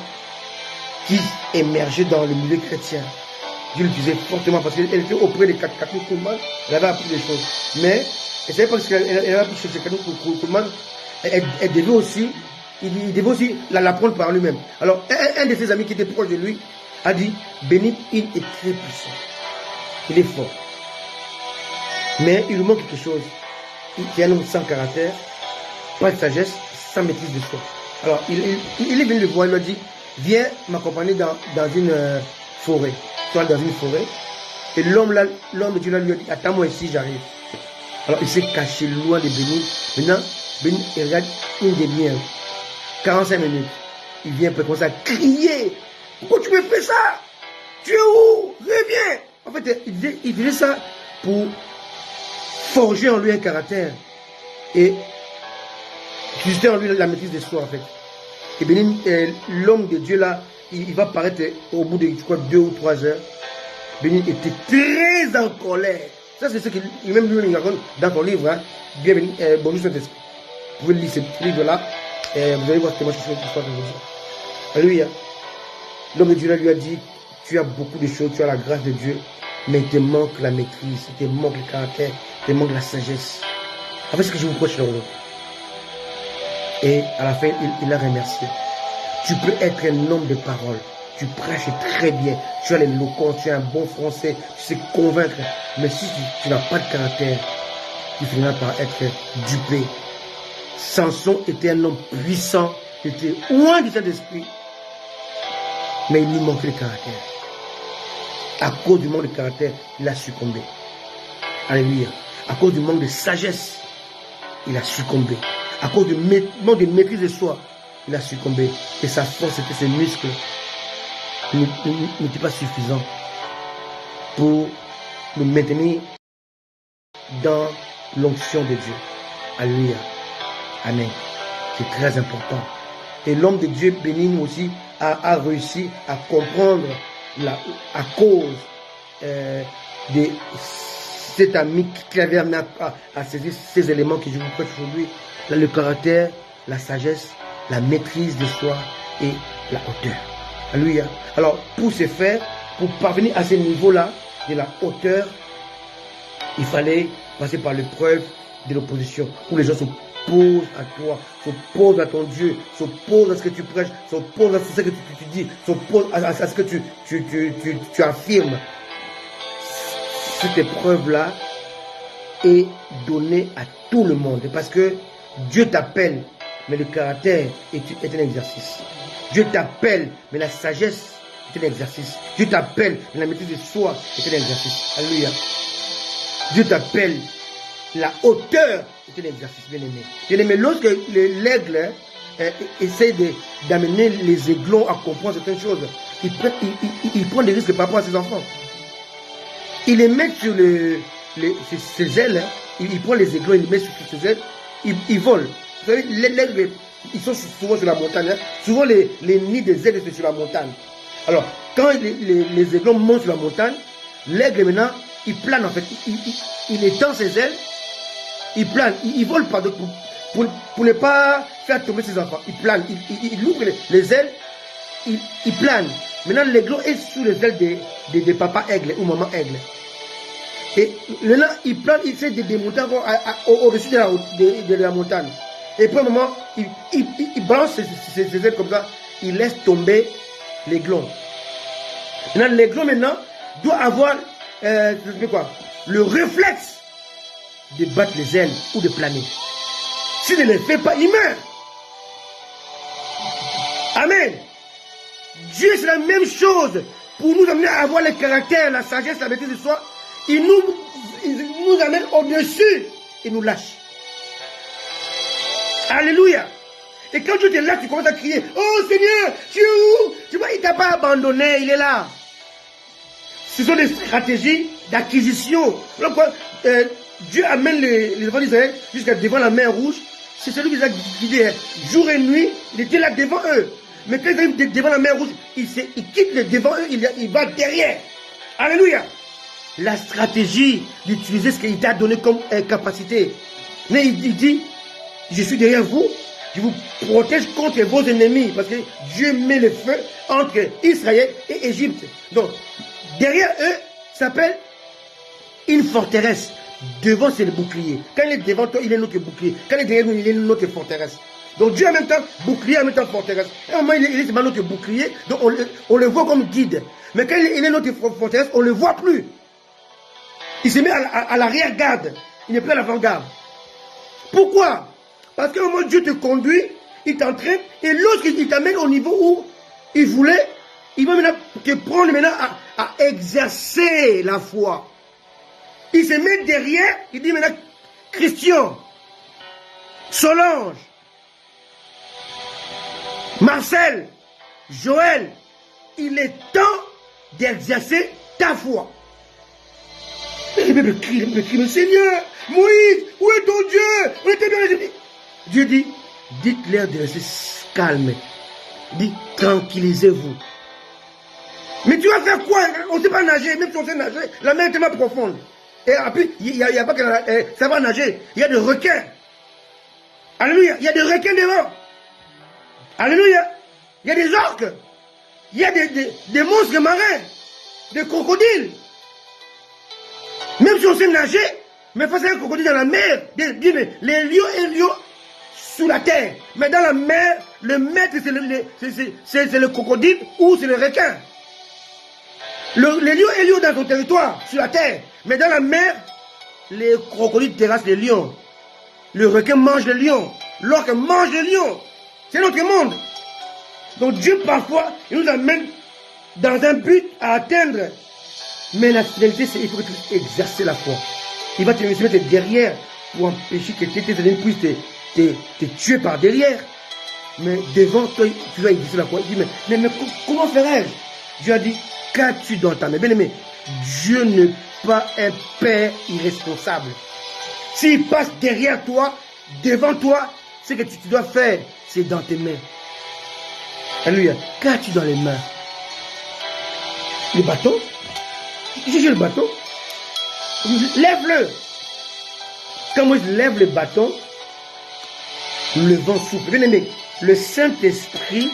qui émergeait dans le milieu chrétien. Dieu l'utilisait fortement parce qu'elle était auprès des 4 Koulman, elle avait appris des choses. Mais elle ne savait pas ce qu'elle avait appris chez ces 4 Koulman, elle devait aussi, il devait aussi l'apprendre par lui-même. Alors, un de ses amis qui était proche de lui a dit, Béni, il est très puissant. Il est fort. Mais il lui manque quelque chose. Il est un homme sans caractère, pas de sagesse, sans maîtrise de soi. Alors, il est venu le voir, il lui a dit, viens m'accompagner dans une forêt. Soit dans une forêt. Et l'homme de Dieu lui a dit, attends-moi ici, j'arrive. Alors, il s'est caché loin de Béni. Maintenant, Béni, il regarde une demi-heure, 45 minutes. Il vient pour commencer à crier. Pourquoi tu me fais ça? Tu es où? Reviens. En fait, il faisait ça pour forger en lui un caractère et susciter en lui la maîtrise de soi, en fait. Et Bénin, l'homme de Dieu là, il va paraître au bout de, je crois, 2 ou 3 heures. Bénin était très en colère. Ça, c'est ce qu'il même lui raconte dans ton livre, hein. Bienvenue, bonjour Saint-Esprit. Vous pouvez lire ce livre-là, et vous allez voir comment je suis l'histoire de vous. Alléluia. L'homme de Dieu là lui a dit, tu as beaucoup de choses, tu as la grâce de Dieu, mais il te manque la maîtrise, il te manque le caractère, il te manque la sagesse. En fait, ce que je vous prêche dans l'autre. Et à la fin, il a remercié. Tu peux être un homme de parole. Tu prêches très bien. Tu as l'éloquence, tu as un bon français, tu sais convaincre. Mais si tu n'as pas de caractère, tu finiras par être dupé. Samson était un homme puissant, il était loin du Saint-Esprit. Mais il lui manquait le caractère. À cause du manque de caractère, il a succombé. Alléluia. À cause du manque de sagesse, il a succombé. À cause du manque de maîtrise de soi, il a succombé. Et sa force était ses muscles n'était pas suffisant pour le maintenir dans l'onction de Dieu. Alléluia. Amen. C'est très important. Et l'homme de Dieu béni aussi a réussi à comprendre à cause de cet ami qui avait amené à saisir ces éléments que je vous prête aujourd'hui. Le caractère, la sagesse, la maîtrise de soi et la hauteur. Alléluia. Alors, pour ce faire, pour parvenir à ce niveau-là, de la hauteur, il fallait passer par l'épreuve de l'opposition, où les gens s'opposent à toi, s'opposent à ton Dieu, s'opposent à ce que tu prêches, s'opposent à ce que tu dis, s'opposent à ce que tu affirmes. Cette épreuve-là est donnée à tout le monde, parce que Dieu t'appelle, mais le caractère est un exercice. Dieu t'appelle, mais la sagesse est un exercice. Dieu t'appelle, mais la maîtrise de soi est un exercice. Alléluia. Dieu t'appelle, la hauteur est un exercice, bien aimé. Bien aimé, lorsque l'aigle essaie d'amener les aiglons à comprendre certaines choses, il prend des risques par rapport à ses enfants. Il les met sur ses ailes, il prend les aiglons, il les met sur ses ailes, il vole. Vous savez, les aigles, ils sont souvent sur la montagne. Hein. Souvent, les nids des aigles, c'est sur la montagne. Alors, quand les aiglons montent sur la montagne, l'aigle, maintenant, il plane en fait. Il étend ses ailes, il plane. Il vole pas pour ne pas faire tomber ses enfants. Il plane, il ouvre les ailes, il plane. Maintenant, l'aiglon est sous les ailes des papas aigles ou maman aigle. Et maintenant, il plane, il fait des montagnes au-dessus de la montagne. Et pour un moment, il balance ses ailes comme ça, il laisse tomber l'aiglon. Maintenant, l'aiglon maintenant doit avoir le réflexe de battre les ailes ou de planer. S'il ne le fait pas, il meurt. Amen. Dieu, c'est la même chose pour nous amener à avoir le caractère, la sagesse, la maîtrise de soi. Il nous amène au-dessus et nous lâche. Alléluia. Et quand Dieu te lâche, tu commences à crier, oh Seigneur, tu es où? Tu vois, il ne t'a pas abandonné, il est là. Ce sont des stratégies d'acquisition. Dieu amène les enfants d'Israël jusqu'à devant la mer rouge. C'est celui qui les a guidés. Jour et nuit, il était là devant eux. Mais quand ils arrivent devant la mer rouge, il quitte devant eux, il va derrière. Alléluia. La stratégie d'utiliser ce qu'il t'a donné comme capacité. Mais il dit, je suis derrière vous, je vous protège contre vos ennemis. Parce que Dieu met le feu entre Israël et Égypte. Donc, derrière eux, ça s'appelle une forteresse. Devant, c'est le bouclier. Quand il est devant toi, il est notre bouclier. Quand il est derrière nous, il est notre forteresse. Donc Dieu en même temps bouclier, en même temps forteresse. Et à un moment, il est notre bouclier, donc on le voit comme guide. Mais quand il est notre forteresse, on ne le voit plus. Il se met à l'arrière-garde. Il n'est plus à l'avant-garde. Pourquoi? Parce qu'à un moment, Dieu te conduit, il t'entraîne, et lorsqu'il t'amène au niveau où il voulait, il va maintenant te prendre maintenant à exercer la foi. Il se met derrière, il dit maintenant, Christian, Solange, Marcel, Joël, il est temps d'exercer ta foi. Et le peuple crie, mais Seigneur, Moïse, où est ton Dieu? On était dans les... Dieu dit, dites-leur de rester calme. Dit, tranquillisez-vous. Mais tu vas faire quoi? On ne sait pas nager, même si on sait nager, la mer est tellement profonde. Et après, il n'y a pas que ça va nager. Il y a des requins. Alléluia. Il y a des requins devant. Alléluia. Il y a des orques. Il y a des monstres marins. Des crocodiles. Même si on sait nager, mais face à un crocodile dans la mer, les lions et les lions sous la terre. Mais dans la mer, le maître, c'est le crocodile ou c'est le requin. Les lions et les lions dans son territoire, sur la terre. Mais dans la mer, les crocodiles terrassent les lions. Le requin mange les lions. L'orque mange les lions. C'est notre monde. Donc Dieu, parfois, il nous amène dans un but à atteindre. Mais la finalité, c'est qu'il faut que tu exerces la foi. Il va te mettre derrière pour empêcher que tes ennemis puissent te tuer par derrière. Mais devant toi, tu vas exercer la foi. Il dit, mais comment ferais-je? Dieu a dit, qu'as-tu dans ta main? Bien aimé, Dieu n'est pas un père irresponsable. S'il passe derrière toi, devant toi, ce que tu dois faire, c'est dans tes mains. Alléluia. Qu'as-tu dans les mains? Le bâton? J'ai le bâton. Lève-le. Quand moi je lève le bâton, le vent souffle. Bien aimé, le Saint-Esprit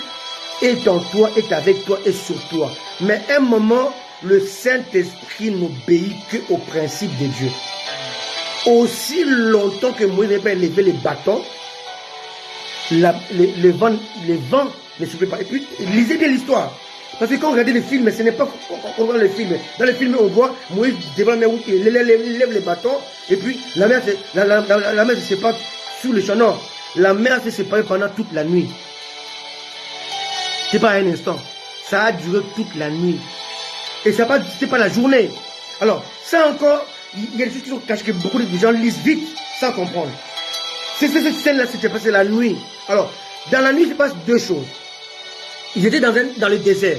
est en toi, est avec toi et sur toi. Mais à un moment, le Saint-Esprit n'obéit qu'au principe de Dieu. Aussi longtemps que Moïse n'avait pas élevé les bâtons, le vent ne soufflait pas. Et puis, lisez bien l'histoire. Parce que quand on regarde les films, ce n'est pas qu'on voit les films. Dans les films, on voit Moïse devant la mer où il lève les bâtons, et puis la mer se sépare sous le champ. Non, la mer s'est séparée pendant toute la nuit. C'est pas un instant. Ça a duré toute la nuit. Et ça c'était pas la journée. Alors, ça encore, il y a des choses qui sont cachées que beaucoup de gens lisent vite sans comprendre. Cette scène-là s'était passée la nuit. Alors, dans la nuit, il se passe deux choses. Ils étaient dans le désert.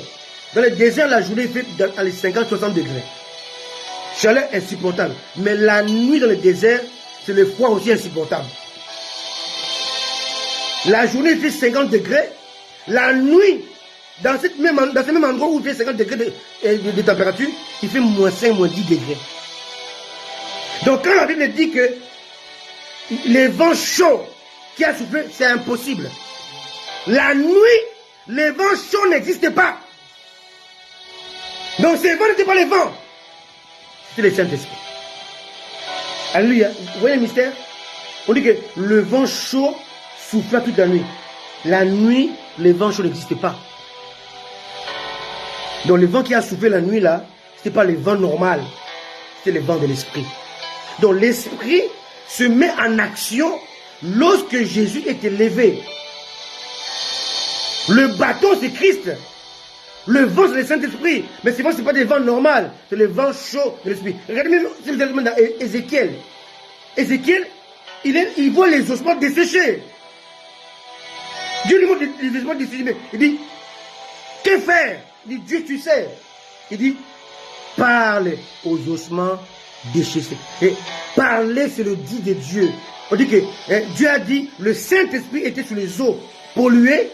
Dans le désert, la journée fait dans les 50-60 degrés. Chaleur insupportable. Mais la nuit dans le désert, c'est le froid aussi insupportable. La journée, il fait 50 degrés. La nuit, dans ce même endroit où il fait 50 degrés de température, il fait moins 5, moins 10 degrés. Donc quand la Bible dit que les vents chauds qui a soufflé, c'est impossible. La nuit, les vents chauds n'existent pas. Donc ces vents n'étaient pas les vents. C'était le Saint-Esprit. Alléluia. Vous voyez le mystère? On dit que le vent chaud souffla toute la nuit. La nuit, les vents chauds n'existaient pas. Donc le vent qui a soufflé la nuit là, ce n'était pas le vent normal. C'était le vent de l'Esprit. Donc l'Esprit se met en action lorsque Jésus est élevé. Le bâton, c'est Christ. Le vent, c'est le Saint-Esprit. Mais ce n'est pas des vents normaux. C'est le vent chaud de l'Esprit. Regardez même dans Ézéchiel. Ézéchiel, il voit les ossements desséchés. Dieu lui montre les ossements desséchés. Il dit, que faire? Il dit, Dieu, tu sais. Il dit, parle aux ossements desséchés. Et parler, c'est le dit de Dieu. On dit que Dieu a dit, le Saint-Esprit était sur les eaux polluées.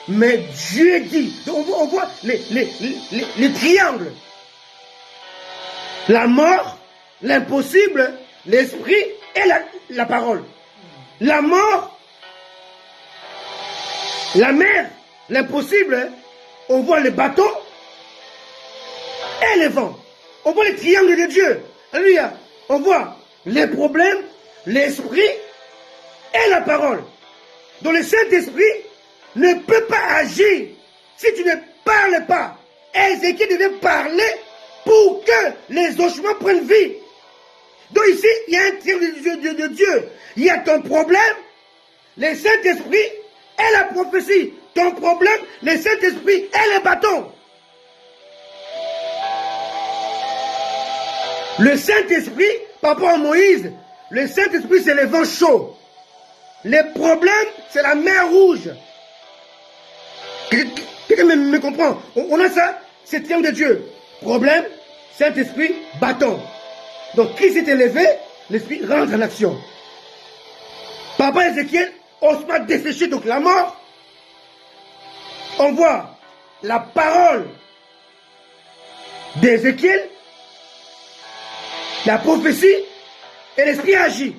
Mais Dieu dit, donc on voit les triangles. La mort, l'impossible, l'esprit et la parole. La mort, la mer, l'impossible, on voit les bateaux et les vents. On voit les triangles de Dieu. Alléluia. On voit les problèmes, l'esprit et la parole. Donc le Saint-Esprit ne peut pas agir si tu ne parles pas. Ézéchiel devait parler pour que les ossements prennent vie. Donc ici, il y a un tir de Dieu. Il y a ton problème, le Saint-Esprit et la prophétie. Ton problème, le Saint-Esprit et le bâton. Le Saint-Esprit, par rapport à Moïse, le Saint-Esprit, c'est le vent chaud. Les problèmes, c'est la mer rouge. Quelqu'un me comprend? On a ça, c'est le triangle de Dieu. Problème, Saint-Esprit, bâton. Donc Christ s'est élevé, l'Esprit rentre en action. Par rapport à Ézéchiel, on se passe desséché, donc la mort. On voit la parole d'Ézéchiel, la prophétie, et l'Esprit agit.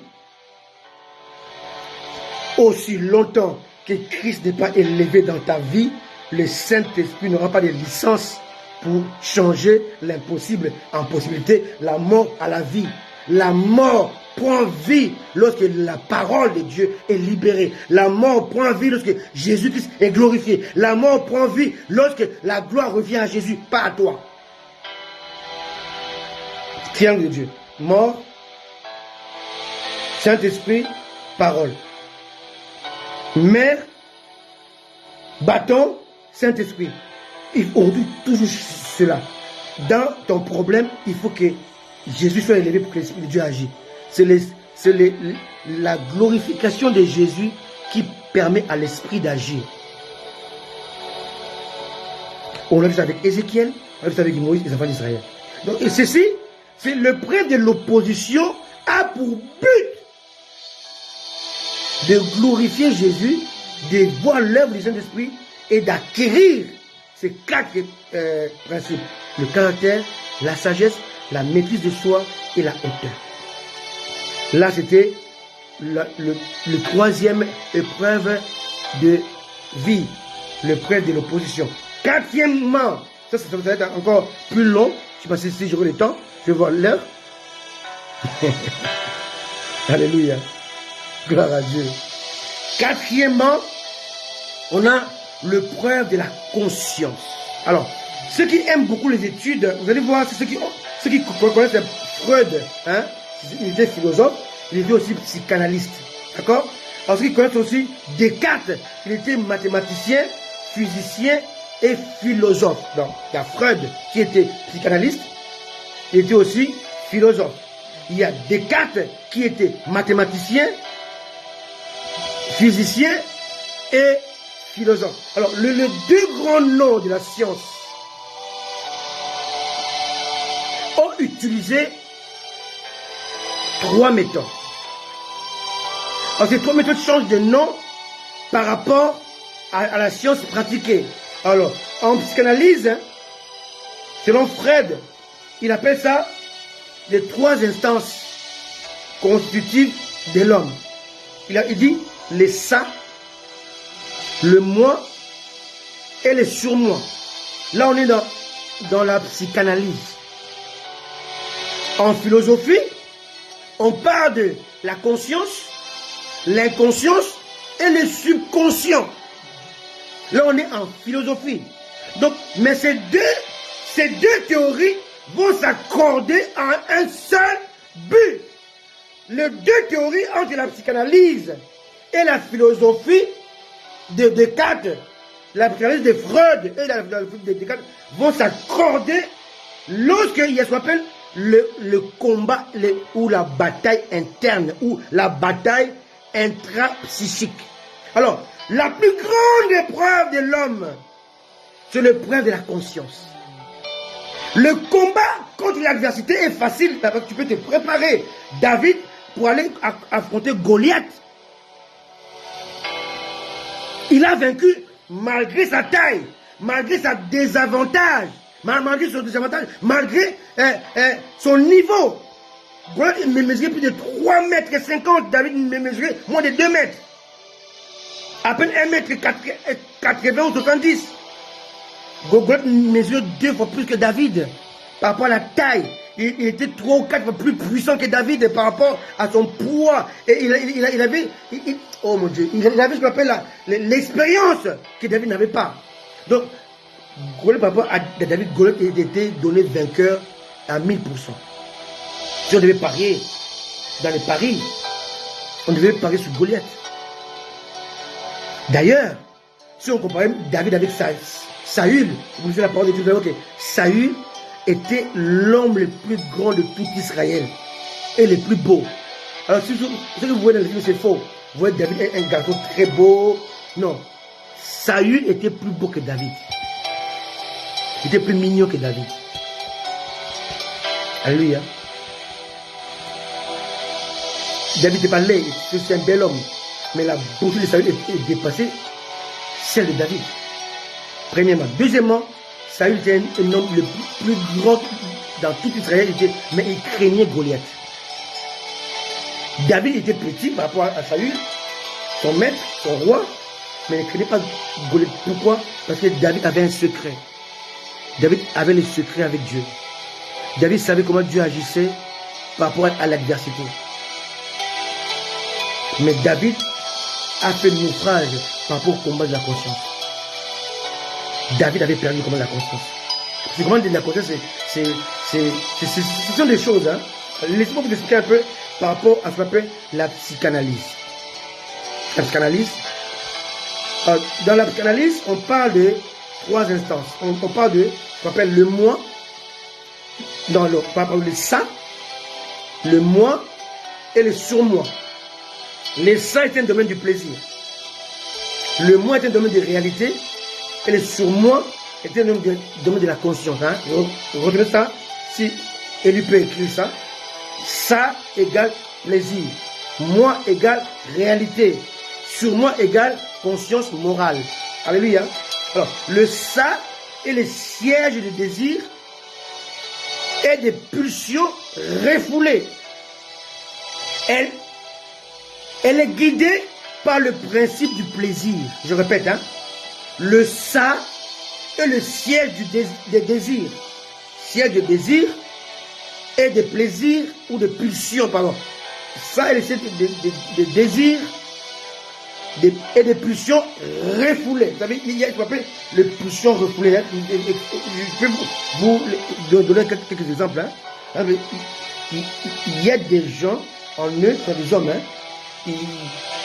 Aussi longtemps que Christ n'est pas élevé dans ta vie, le Saint-Esprit n'aura pas de licence pour changer l'impossible en possibilité, la mort à la vie. La mort prend vie lorsque la parole de Dieu est libérée. La mort prend vie lorsque Jésus-Christ est glorifié. La mort prend vie lorsque la gloire revient à Jésus, pas à toi. Triangle de Dieu. Mort, Saint-Esprit, parole. Mère, bâton, Saint-Esprit. On dit toujours cela. Dans ton problème, il faut que Jésus soit élevé pour que l'Esprit de Dieu agisse. C'est la glorification de Jésus qui permet à l'Esprit d'agir. On l'a vu avec Ézéchiel, on l'a vu avec Moïse et les enfants d'Israël. Donc, et ceci, c'est le prêtre de l'opposition a pour but de glorifier Jésus, de voir l'œuvre du Saint-Esprit et d'acquérir ces quatre principes. Le caractère, la sagesse, la maîtrise de soi et la hauteur. Là, c'était le troisième épreuve de vie, l'épreuve de l'opposition. Quatrièmement, ça va être encore plus long. Je ne sais pas si j'aurai le temps. Je vais voir l'heure. Alléluia. Gloire à Dieu. Quatrièmement, on a l'épreuve de la conscience. Alors, ceux qui aiment beaucoup les études, vous allez voir, c'est ceux qui connaissent Freud, hein, il était philosophe, il était aussi psychanalyste. D'accord? Alors, ceux qui connaissent aussi Descartes, il était mathématicien, physicien et philosophe. Donc, il y a Freud qui était psychanalyste, il était aussi philosophe. Il y a Descartes qui était mathématicien, physicien et philosophe. Alors, les deux grands noms de la science ont utilisé trois méthodes. Alors, ces trois méthodes changent de nom par rapport à la science pratiquée. Alors, en psychanalyse, selon Freud, il appelle ça les trois instances constitutives de l'homme. Il dit les ça, le moi et le surmoi. Là, on est dans la psychanalyse. En philosophie, on parle de la conscience, l'inconscience et le subconscient. Là, on est en philosophie. Donc, mais ces deux théories vont s'accorder en un seul but. Les deux théories entre la psychanalyse et la philosophie de Descartes, la psychanalyse de Freud et la philosophie de Descartes vont s'accorder lorsqu'il y a ce qu'on appelle le combat ou la bataille interne ou la bataille intrapsychique. Alors, la plus grande épreuve de l'homme, c'est l'épreuve de la conscience. Le combat contre l'adversité est facile, parce que tu peux te préparer. David, pour aller affronter Goliath, il a vaincu malgré sa taille, malgré sa désavantage, malgré son désavantage, malgré son niveau. Goliath me mesurait plus de 3,50 mètres, David me mesurait moins de 2 mètres. À peine 1,80 m ou 70. Goliath mesure 2 fois plus que David par rapport à la taille. Il était 3 ou 4 fois plus puissant que David par rapport à son poids. Et il avait, oh mon Dieu, il avait ce qu'on appelle l'expérience que David n'avait pas. Donc, Goliath par rapport à David, Goliath était donné vainqueur à 1000%. Si on devait parier dans les paris, on devait parier sur Goliath. D'ailleurs, si on comparait David avec Saül, vous lisez la parole de Dieu, vous verrez que Saül était l'homme le plus grand de tout Israël et le plus beau. Alors, ce que vous voyez dans le film, c'est faux. Vous voyez David un garçon très beau. Non. Saül était plus beau que David. Il était plus mignon que David. Alléluia. David n'était pas laid, c'est un bel homme. Mais la beauté de Saül est dépassée celle de David. Premièrement. Deuxièmement, Saül était un homme le plus grand dans tout Israël, mais il craignait Goliath. David était petit par rapport à Saül, son maître, son roi, mais il ne craignait pas Goliath. Pourquoi? Parce que David avait un secret. David avait le secret avec Dieu. David savait comment Dieu agissait par rapport à l'adversité. Mais David a fait le naufrage par rapport au combat de la conscience. David avait perdu le combat de la conscience. Le combat de la conscience, ce sont des choses. Hein. Laissez-moi vous expliquer un peu par rapport à ce qu'on appelle la psychanalyse. La psychanalyse. Dans la psychanalyse, on parle de 3 instances. On parle de ce qu'on appelle le moi, on parle de ça, le moi et le surmoi. Le ça est un domaine du plaisir. Le moi est un domaine de réalité. Et le surmoi est un domaine de la conscience. Hein? Retenez ça. Si Élie peut écrire ça. Ça égale plaisir. Moi égale réalité. Surmoi égale conscience morale. Alléluia. Alors, le ça est le siège du désir et des pulsions refoulées. Elle est guidée par le principe du plaisir. Je répète, hein. Le ça est le siège des désirs. Siège de désir et de plaisir ou de pulsion, pardon. Ça est le siège des désirs et des pulsions refoulées. Vous savez, il y a ce qu'on appelle les pulsions refoulées. Hein. Je peux vous donner quelques exemples. Hein. Il y a des gens en eux, ce sont des hommes, hein.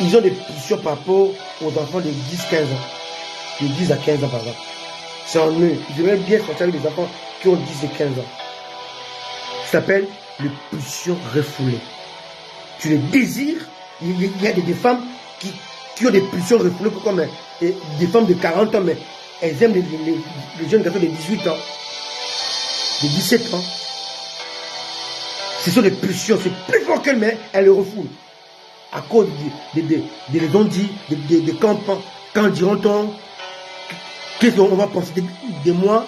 Ils ont des pulsions par rapport aux enfants de 10-15 ans. De 10 à 15 ans par exemple. C'est en eux. Ils aimeraient bien sortir avec des enfants qui ont 10 et 15 ans. Ça s'appelle les pulsions refoulées. Tu les désires. Il y a des femmes qui ont des pulsions refoulées comme des femmes de 40 ans, mais elles aiment les jeunes garçons de 18 ans, de 17 ans. Ce sont des pulsions, c'est plus fort qu'elles, mais elles le refoulent. à cause des non-dits, des quand diront-on, qu'est-ce qu'on va penser de moi.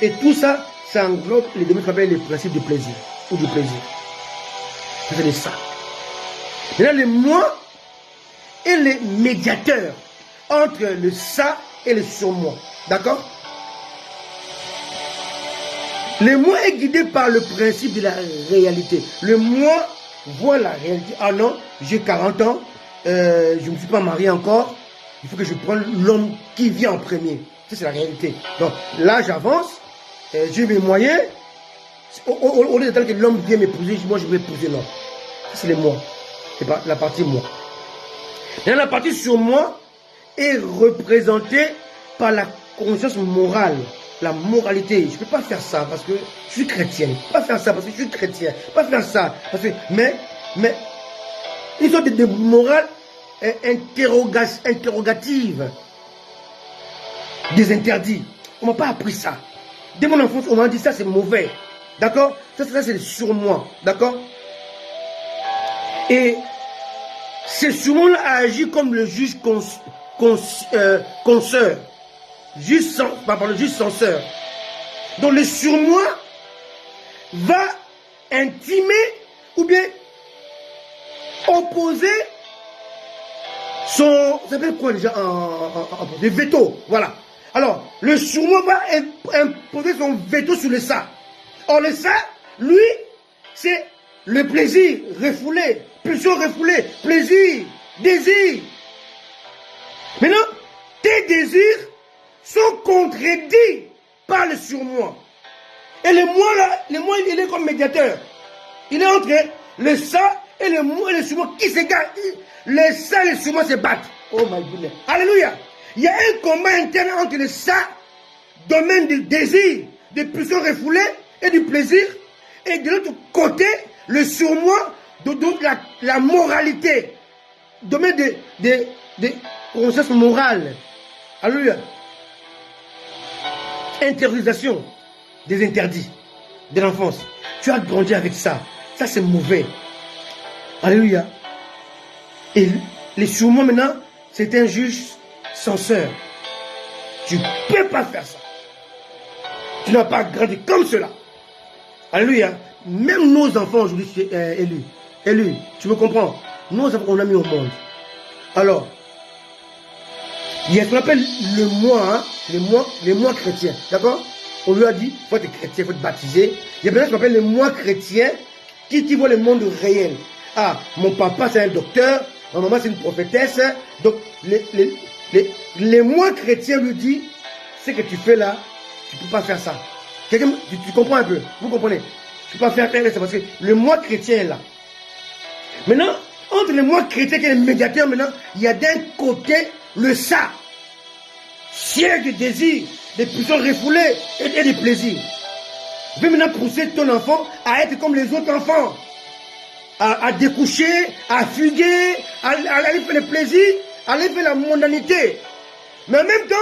Et tout ça, ça englobe les domaines qu'on appelle les principes du plaisir, ou du plaisir. C'est ça. Maintenant, les moi et les médiateurs entre le ça et le surmoi. D'accord? Le moi est guidé par le principe de la réalité. Le moi voit la réalité. Ah non, j'ai 40 ans, je ne me suis pas marié encore, il faut que je prenne l'homme qui vient en premier. Ça, c'est la réalité. Donc là, j'avance, j'ai mes moyens. Au lieu d'attendre que l'homme vienne m'épouser, moi je vais épouser l'homme. Ça, c'est le moi. C'est pas la partie moi. Et la partie sur moi est représentée par la conscience morale. La moralité, je ne peux pas faire ça parce que je suis chrétien. Pas faire ça parce que je suis chrétien. Pas faire ça parce que... Mais une sorte de morale interrogative. Des interdits. On ne m'a pas appris ça. Dès mon enfance, on m'a dit ça, c'est mauvais. D'accord? Ça c'est sur moi. D'accord? Et ce surmoi a agi comme le juge conseur. Juge censeur. Donc le surmoi va intimer ou bien opposer son... Ça s'appelle quoi déjà le veto. Voilà. Alors, le surmoi va imposer son veto sur le ça. Or le ça, lui, c'est le plaisir refoulé, pulsion refoulée, plaisir, désir. Maintenant, tes désirs sont contredits par le surmoi. Et le moi là, le moi il est comme médiateur. Il est entre le ça et le moi et le surmoi qui s'égarent. Le ça et le surmoi se battent. Oh my goodness. Alléluia. Il y a un combat interne entre le ça, domaine du désir, des pulsions refoulées et du plaisir. Et de l'autre côté, le surmoi, donc la moralité, domaine des consciences morales. Alléluia. Intériorisation des interdits de l'enfance. Tu as grandi avec ça. Ça, c'est mauvais. Alléluia. Et les surmois, maintenant, c'est un juge censeur. Tu ne peux pas faire ça. Tu n'as pas grandi comme cela. Alléluia. Même nos enfants aujourd'hui, élus, tu me comprends? Nos enfants, on a mis au monde. Alors, il y a ce qu'on appelle le moi, hein, les mois chrétiens. D'accord? On lui a dit, il faut être chrétien, il faut être baptisé. Il y a bien ce qu'on appelle les mois chrétiens qui voient le monde réel. Ah, mon papa c'est un docteur, ma maman c'est une prophétesse. Donc, les mois chrétiens lui disent, ce que tu fais là, tu ne peux pas faire ça. Tu comprends un peu? Vous comprenez? Tu ne peux pas faire ça parce que le moi chrétien est là. Maintenant, entre les mois chrétiens et les médiateurs, maintenant, il y a d'un côté le ça, siège de désir, des pulsions refoulées et des plaisirs. Je vais maintenant pousser ton enfant à être comme les autres enfants, à découcher, à fuguer, à aller faire le plaisir, à aller faire la mondanité. Mais en même temps,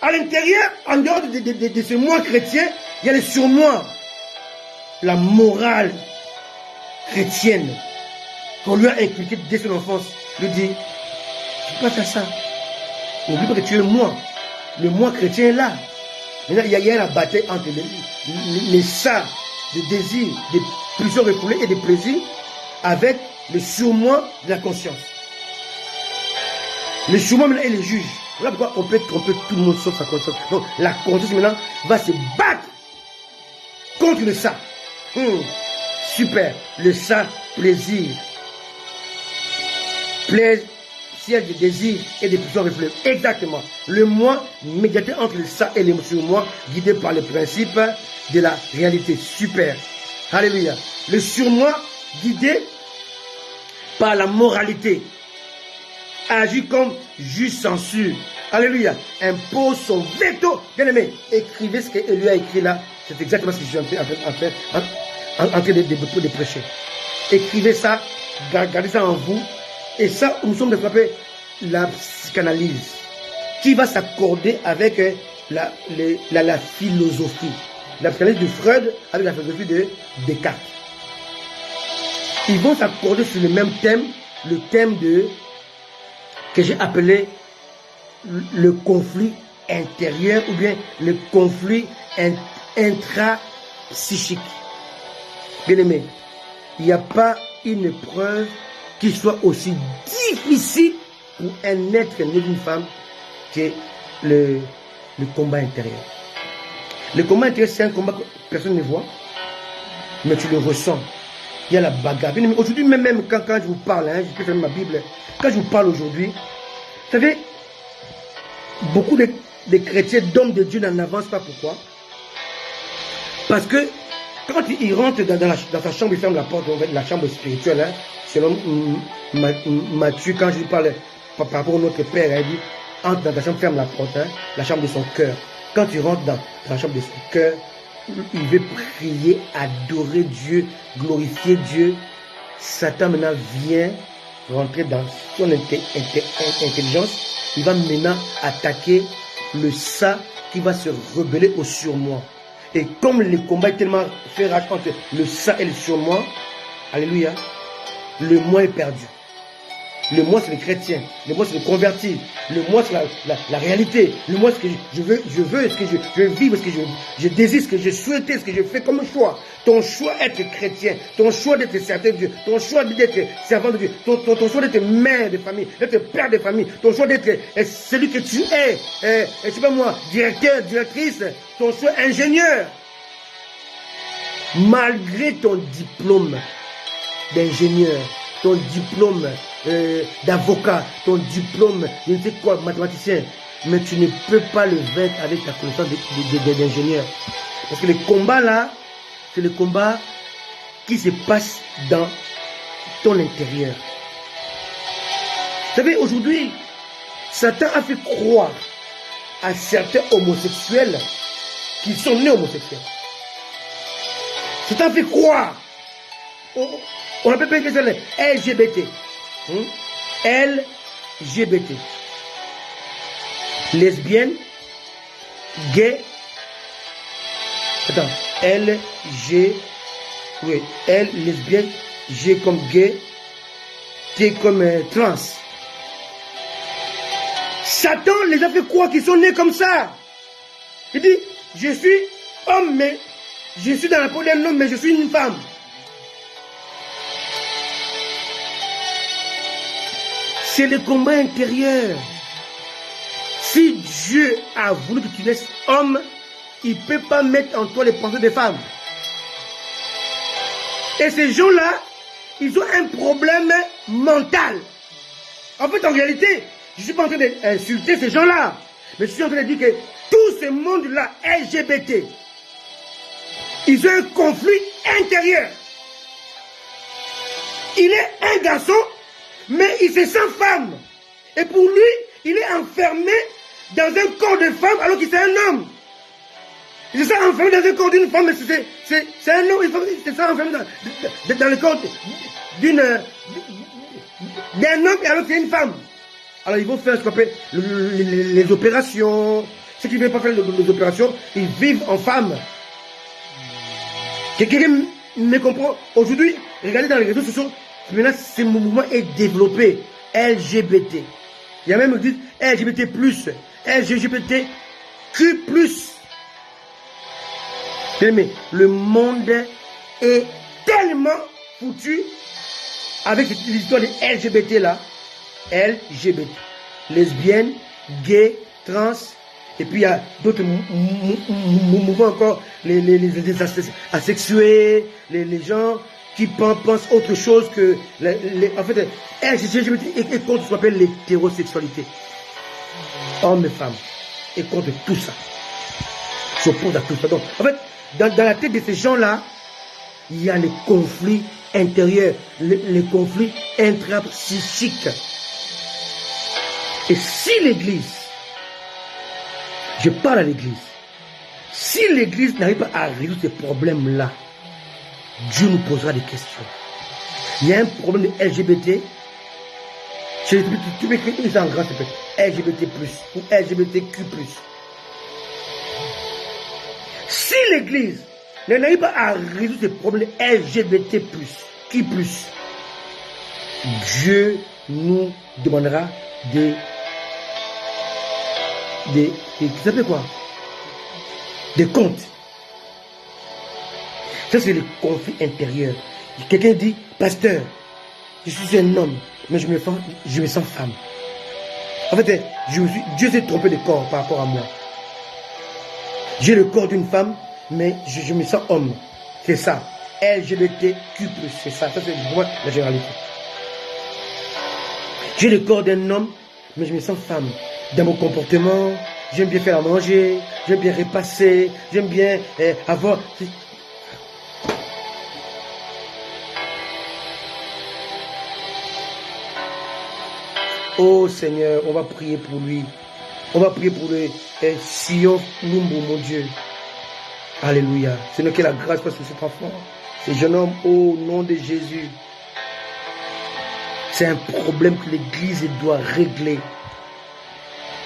à l'intérieur, en dehors de ce moi chrétien, il y a le surmoi, la morale chrétienne qu'on lui a inculquée dès son enfance. Lui dit, tu ne peux pas faire ça. N'oublie pas que tu es moi. Le moi chrétien est là. Maintenant, il y a la bataille entre les ça, des désirs, des pulsions refoulées et des plaisirs, avec le surmoi de la conscience. Le surmoi maintenant est le juge. Voilà pourquoi on peut tromper tout le monde sauf sa conscience. Donc la conscience maintenant va se battre contre le ça. Super. Le ça, plaisir. Plaisir, des désirs et des pulsions refoulées. Exactement. Le moi, médiateur entre le ça et le surmoi, guidé par les principes de la réalité. Super. Alléluia. Le surmoi, guidé par la moralité, agit comme juge censure. Alléluia. Impose son veto. Bien aimé, écrivez ce qu'Élie a écrit là. C'est exactement ce que je suis en train de prêcher. Écrivez ça, gardez ça en vous. Et ça, nous sommes frappés la psychanalyse, qui va s'accorder avec la philosophie. La psychanalyse de Freud avec la philosophie de Descartes. Ils vont s'accorder sur le même thème le thème que j'ai appelé le conflit intérieur ou bien le conflit intra-psychique. Bien aimé, il n'y a pas une épreuve qui soit aussi difficile pour un être né d'une femme que le combat intérieur. Le combat intérieur, c'est un combat que personne ne voit, mais tu le ressens. Il y a la bagarre. Aujourd'hui, même quand je vous parle, je peux faire ma Bible, quand je vous parle aujourd'hui, vous savez, beaucoup de chrétiens, d'hommes de Dieu n'en avancent pas. Pourquoi? Parce que quand il rentre dans sa chambre, il ferme la porte, la chambre spirituelle, selon Matthieu, quand je lui parle par rapport à notre Père, il dit, entre dans ta chambre, ferme la porte, la chambre de son cœur. Quand tu rentres dans la chambre de son cœur, il veut prier, adorer Dieu, glorifier Dieu. Satan maintenant vient rentrer dans son intelligence. Il va maintenant attaquer le ça qui va se rebeller au surmoi. Et comme le combat est tellement féroce entre le ça et le surmoi, alléluia, le moi est perdu. Le moi, c'est le chrétien. Le moi, c'est le converti. Le moi, c'est la réalité. Le moi, c'est ce que je veux, ce que je veux vivre, ce que je désire, ce que je souhaite, ce que je fais comme choix. Ton choix d'être chrétien, ton choix d'être servant de Dieu, ton choix d'être servant de Dieu, ton choix d'être mère de famille, d'être père de famille, ton choix d'être celui que tu es, je sais pas moi, directeur, directrice, ton choix ingénieur. Malgré ton diplôme d'ingénieur, ton diplôme d'avocat, ton diplôme, je ne sais quoi, mathématicien, mais tu ne peux pas le vaincre avec ta connaissance d'ingénieur. Parce que le combat là, c'est le combat qui se passe dans ton intérieur. Vous savez, aujourd'hui, Satan a fait croire à certains homosexuels qu'ils sont nés homosexuels. Satan a fait croire. On appelle pas que c'est LGBT. LGBT. Lesbienne, gay. Attends. Oui, L, lesbienne, G comme gay, T comme trans. Satan les a fait croire qu'ils sont nés comme ça. Il dit, je suis homme, mais je suis dans la peau d'un homme, mais je suis une femme. C'est le combat intérieur. Si Dieu a voulu que tu naisses homme, il ne peut pas mettre en toi les pensées des femmes. Et ces gens-là, ils ont un problème mental. En fait, en réalité, je ne suis pas en train d'insulter ces gens-là, mais je suis en train de dire que tout ce monde-là, LGBT, ils ont un conflit intérieur. Il est un garçon, mais il se sent femme. Et pour lui, il est enfermé dans un corps de femme alors qu'il est un homme. Il se sent enfermé dans un corps d'une femme, mais c'est un homme. Il se sent enfermé dans le corps d'un homme alors qu'il est une femme. Alors ils vont faire ce qu'on appelle les opérations. Ceux qui ne veulent pas faire les opérations, ils vivent en femme. Quelqu'un me comprend? Aujourd'hui, regardez dans les réseaux sociaux, maintenant ce mouvement est développé. LGBT. Il y a même dit LGBT+, LGBTQ+. Mais le monde est tellement foutu avec l'histoire des LGBT là. LGBT. Lesbiennes, gays, trans. Et puis il y a d'autres mouvements encore. Les asexués, les gens qui pensent autre chose que... en fait, LGBT est contre ce qu'on appelle l'hétérosexualité. Hommes et femmes. Et contre tout ça. S'oppose à tout ça. Donc, en fait, dans la tête de ces gens-là, il y a les conflits intérieurs, les conflits intrapsychiques. Et si l'Église, je parle à l'Église, si l'Église n'arrive pas à résoudre ces problèmes-là, Dieu nous posera des questions. Il y a un problème de LGBT. Tu peux écrire ça en grand, c'est LGBT+, ou LGBTQ+. Si l'Église n'arrive pas à résoudre ces problèmes LGBT+, qui plus, Dieu nous demandera ça s'appelle quoi? Des comptes. Ça, c'est le conflit intérieur. Quelqu'un dit, pasteur, je suis un homme, mais je me sens femme. En fait, Dieu s'est trompé de corps par rapport à moi. J'ai le corps d'une femme, mais je me sens homme. C'est ça. LGBTQ+, c'est ça. Ça, c'est pour moi la généralité. J'ai le corps d'un homme, mais je me sens femme. Dans mon comportement, j'aime bien faire à manger, j'aime bien repasser, j'aime bien avoir... Oh Seigneur, on va prier pour lui. On va prier pour le Sion Numbu, mon Dieu. Alléluia. Seigneur, que la grâce soit sur cet enfant. Ce jeune homme, au nom de Jésus. C'est un problème que l'Église doit régler.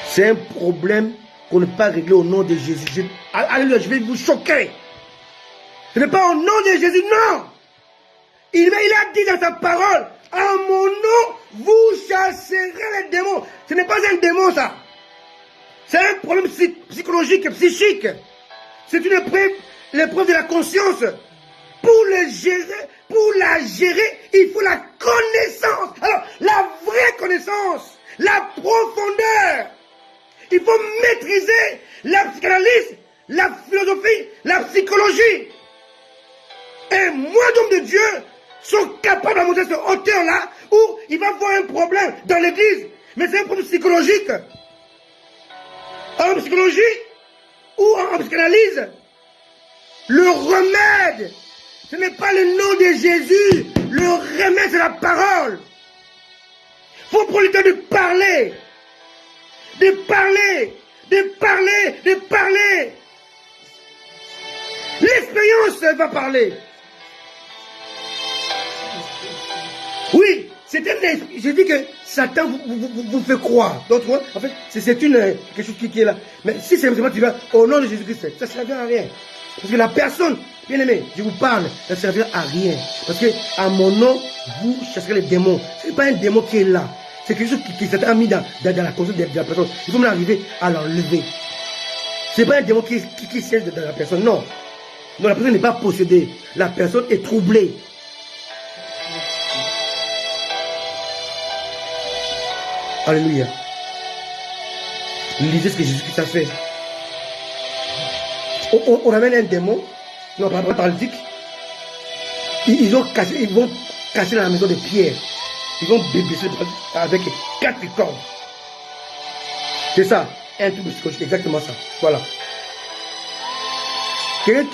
C'est un problème qu'on ne peut pas régler au nom de Jésus. Alléluia, je vais vous choquer. Ce n'est pas au nom de Jésus, non. Il a dit dans sa parole, en mon nom, vous chasserez les démons. Ce n'est pas un démon, ça. C'est un problème psychologique, psychique. C'est une l'épreuve de la conscience. Pour la gérer, il faut la connaissance. Alors, la vraie connaissance, la profondeur. Il faut maîtriser la psychanalyse, la philosophie, la psychologie. Et moins d'hommes de Dieu sont capables de monter cette hauteur-là où il va voir un problème dans l'église. Mais c'est un problème psychologique. En psychologie ou en psychanalyse, le remède, ce n'est pas le nom de Jésus. Le remède, c'est la parole. Il faut prendre le temps de parler. De parler. De parler. De parler. L'expérience va parler. Oui, c'est un esprit. J'ai dit que Satan vous fait croire. Donc, en fait, c'est quelque chose qui est là. Mais si c'est vraiment tu vas au nom de Jésus-Christ, ça ne servira à rien. Parce que la personne, bien aimé, je vous parle, ça ne servira à rien. Parce que à mon nom, vous chasserez les démons. Ce n'est pas un démon qui est là. C'est quelque chose qui s'est mis dans la conscience de la personne. Il faut même arriver à l'enlever. Ce n'est pas un démon qui siège dans la personne. Non. Non, la personne n'est pas possédée. La personne est troublée. Alléluia. Lisez ce que Jésus-Christ a fait. On amène un démon, non, pas paralytique. Ils vont casser la maison de pierre. Ils vont baisser avec 4 cordes. C'est ça, un trouble psychologique, exactement ça. Voilà. Quelqu'un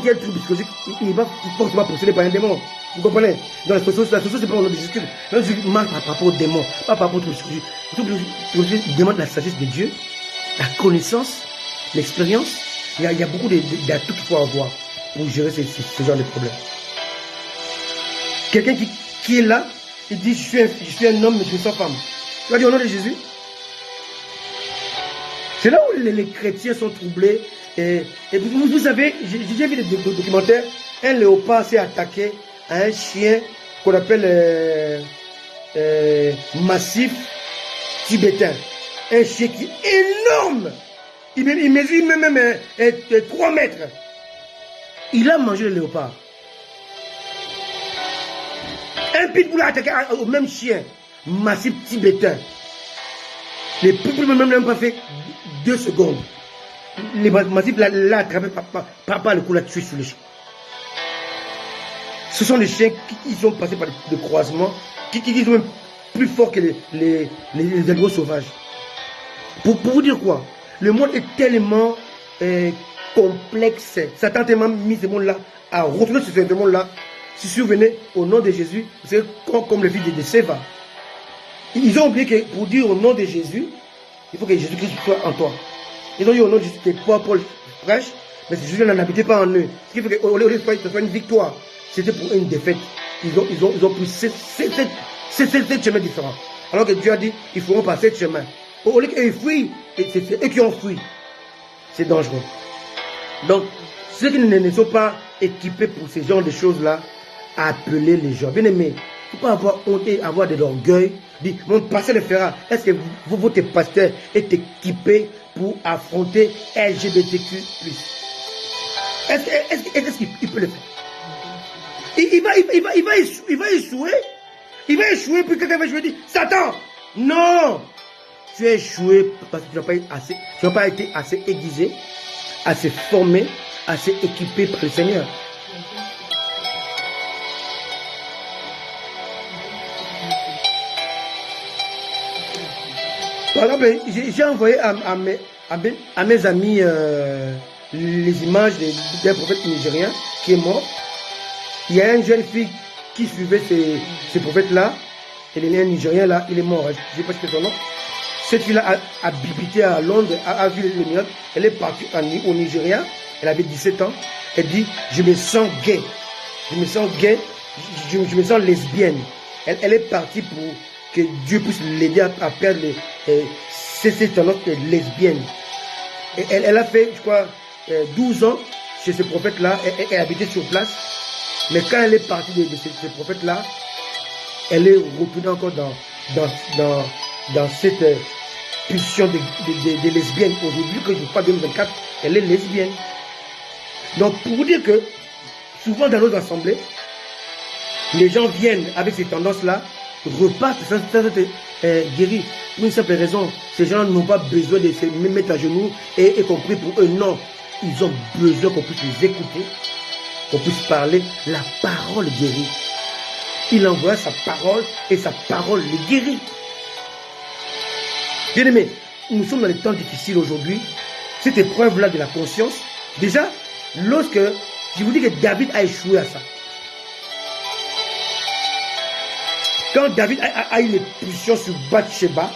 qui a un trouble psychologique, il va forcément possédé par un démon. Vous comprenez? Dans la société, c'est pas au nom de Jésus. Là, je marche par rapport au démon, pas par rapport au trouble psychologique. Le trouble psychologique demande la sagesse de Dieu, la connaissance, l'expérience. Il y a beaucoup d'atouts qu'il faut avoir pour gérer ce genre de problème. Quelqu'un qui est là, il dit je suis un homme mais je suis une femme. Tu vas dire au nom de Jésus. C'est là où les chrétiens sont troublés. Et vous savez, j'ai vu des documentaires, un léopard s'est attaqué à un chien qu'on appelle massif tibétain. Un chien qui est énorme. Il mesure même 3 mètres. Il a mangé le léopard. Un pitbull a attaqué au même chien, massif tibétain. Les pitbulls même pas fait 2 secondes. Les massifs l'a attrapé par le cou, l'a tué sur le chien. Ce sont les chiens qui sont passés par le croisement, qui sont même plus forts que les animaux sauvages. Pour vous dire quoi? Le monde est tellement complexe. Satan a tellement mis ce monde-là à retourner sur ce monde-là. Si vous souvenez, au nom de Jésus, c'est comme le fils de Séva. Ils ont oublié que pour dire au nom de Jésus, il faut que Jésus-Christ soit en toi. Ils ont dit au nom de Jésus que Paul prêche, mais Jésus n'en habitait pas en eux. Ce qui fait qu'au lieu de ce soit une victoire, c'était pour une défaite. Ils ont pris 7 chemins différents. Alors que Dieu a dit, ils feront par 7 chemins. Au lieu qu'ils fuient, c'est eux qui ont fui. C'est dangereux. Donc, ceux qui ne sont pas équipés pour ce genre de choses-là, appelez les gens. Bien aimés, faut pas avoir honte et avoir de l'orgueil. Dit, mon pasteur le fera. Est-ce que votre pasteur est équipé pour affronter LGBTQ+. Est-ce qu'il peut le faire? Il va échouer. Il va échouer, puis quelqu'un va jouer et dire, Satan, non! Tu as échoué parce que tu n'as pas été assez aiguisé, assez formé, assez équipé par le Seigneur. Par exemple, j'ai envoyé à mes amis les images d'un prophète nigérien qui est mort. Il y a une jeune fille qui suivait ces prophètes-là. Elle est née un Nigérien là, il est mort. Je ne sais pas ce que c'est son nom. Cette fille-là a habité à Londres, a vu le miracle. Elle est partie au Nigeria. Elle avait 17 ans. Elle dit, je me sens gay. Je me sens gay. Je me sens lesbienne. Elle est partie pour que Dieu puisse l'aider à perdre cette tendance lesbienne. Et elle a fait, je crois, 12 ans chez ce prophète-là. Elle habitait sur place. Mais quand elle est partie de ce prophète-là, elle est retournée encore dans cette pulsion de lesbienne. Aujourd'hui, que je parle de 2024, elle est lesbienne. Donc, pour vous dire que, souvent dans nos assemblées, les gens viennent avec ces tendances-là, repartent sans être guéris. Pour une simple raison, ces gens n'ont pas besoin de se mettre à genoux et compris pour eux. Non, ils ont besoin qu'on puisse les écouter, qu'on puisse parler. La parole guérit. Il envoie sa parole et sa parole les guérit. Bien aimé, nous sommes dans des temps difficiles aujourd'hui. Cette épreuve-là de la conscience, déjà, lorsque je vous dis que David a échoué à ça. Quand David a eu les pulsions sur Bathsheba,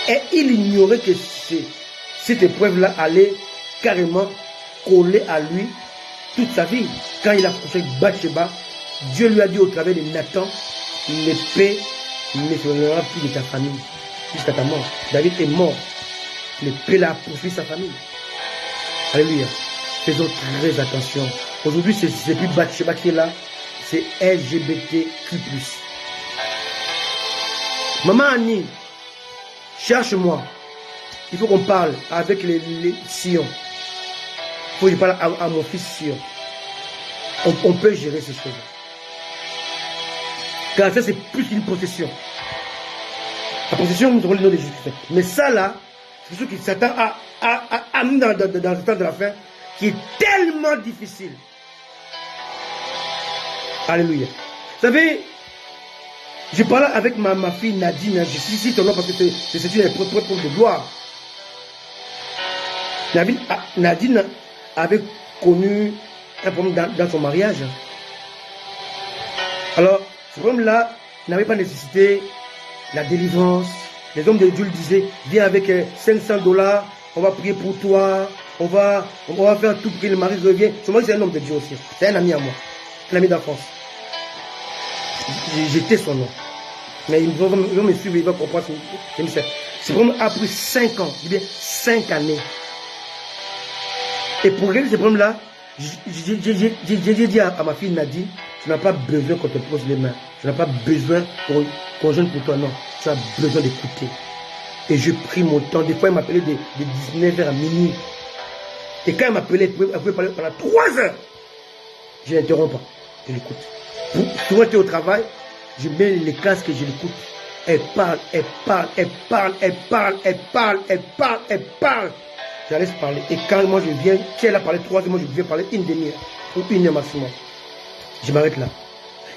et il ignorait que cette épreuve-là allait carrément coller à lui toute sa vie. Quand il a couché Bathsheba, Dieu lui a dit au travers de Nathan, l'épée ne s'éloignera plus de ta famille jusqu'à ta mort. David est mort. L'épée l'a poursuivi sa famille. Alléluia. Faisons très attention. Aujourd'hui, c'est plus Bathsheba qui est là, c'est LGBTQ+. Maman Annie, cherche-moi. Il faut qu'on parle avec les Sion. Il faut que je parle à mon fils Sion. On peut gérer ces choses. Car ça, c'est plus qu'une possession. La possession, nous avons le nom de Jésus-Christ. Mais ça, là, c'est ce que Satan a mis dans le temps de la fin, qui est tellement difficile. Alléluia. Vous savez, je parlais avec ma fille Nadine. Je suis ici ton nom parce que c'est une épreuve de gloire. Nadine avait connu un problème dans son mariage. Alors, ce problème-là n'avait pas nécessité la délivrance. Les hommes de Dieu le disaient, viens avec $500, on va prier pour toi, on va faire tout pour que le mari revienne. Son mari, c'est un homme de Dieu aussi. C'est un ami à moi, un ami d'enfance. J'étais son nom. Mais il va me suivre, il va comprendre ce message. Ce problème a pris 5 ans, je dis bien 5 années. Et pour régler ce problème-là, j'ai dit à ma fille Nadine, tu n'as pas besoin qu'on te pose les mains. Tu n'as pas besoin qu'on jeûne pour toi, non. Tu as besoin d'écouter. Et je pris mon temps. Des fois, elle m'appelait de 19h à minuit. Et quand elle m'appelait, elle pouvait parler pendant 3 heures. Je n'interromps pas. Je l'écoute. Souvent, j'étais au travail, je mets les casques et je l'écoute. Elle parle, elle parle, elle parle, elle parle, elle parle, elle parle, elle parle. Je la laisse parler. Et quand moi je viens, si elle a parlé 3 heures, moi je viens parler une demi-heure ou 1 heure maximum. Je m'arrête là.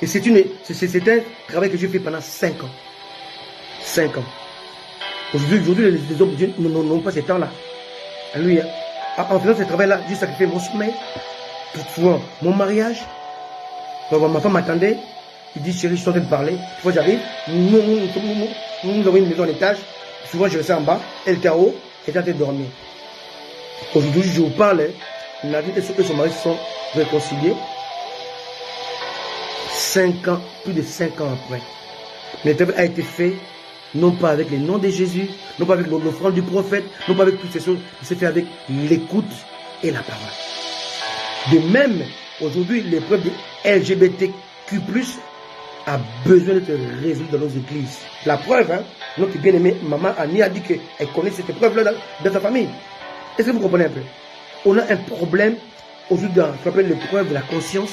Et c'est un travail que j'ai fait pendant 5 ans. 5 ans. Aujourd'hui, les hommes de Dieu n'ont pas ce temps-là. Alléluia. En faisant ce travail-là, j'ai sacrifié mon sommeil, souvent mon mariage. Ma femme m'attendait. Il dit, chérie, je suis en train de parler. Une fois j'arrive, nous avons une maison en étage. Souvent, je restais en bas. Elle était en haut. Elle était en train de dormir. Aujourd'hui, je vous parle. Nadine et son mari se sont réconciliés. 5 ans, plus de 5 ans après. Mais le travail a été fait, non pas avec les noms de Jésus, non pas avec l'offrande du prophète, non pas avec toutes ces choses. Il s'est fait avec l'écoute et la parole. De même, aujourd'hui, l'épreuve de LGBTQ+, Q+, a besoin d'être résolu dans nos églises. La preuve, hein, notre bien-aimée maman Annie a dit qu'elle connaît cette épreuve-là dans sa famille. Est-ce que vous comprenez un peu? On a un problème aujourd'hui dans ce qu'on appelle l'épreuve de la conscience,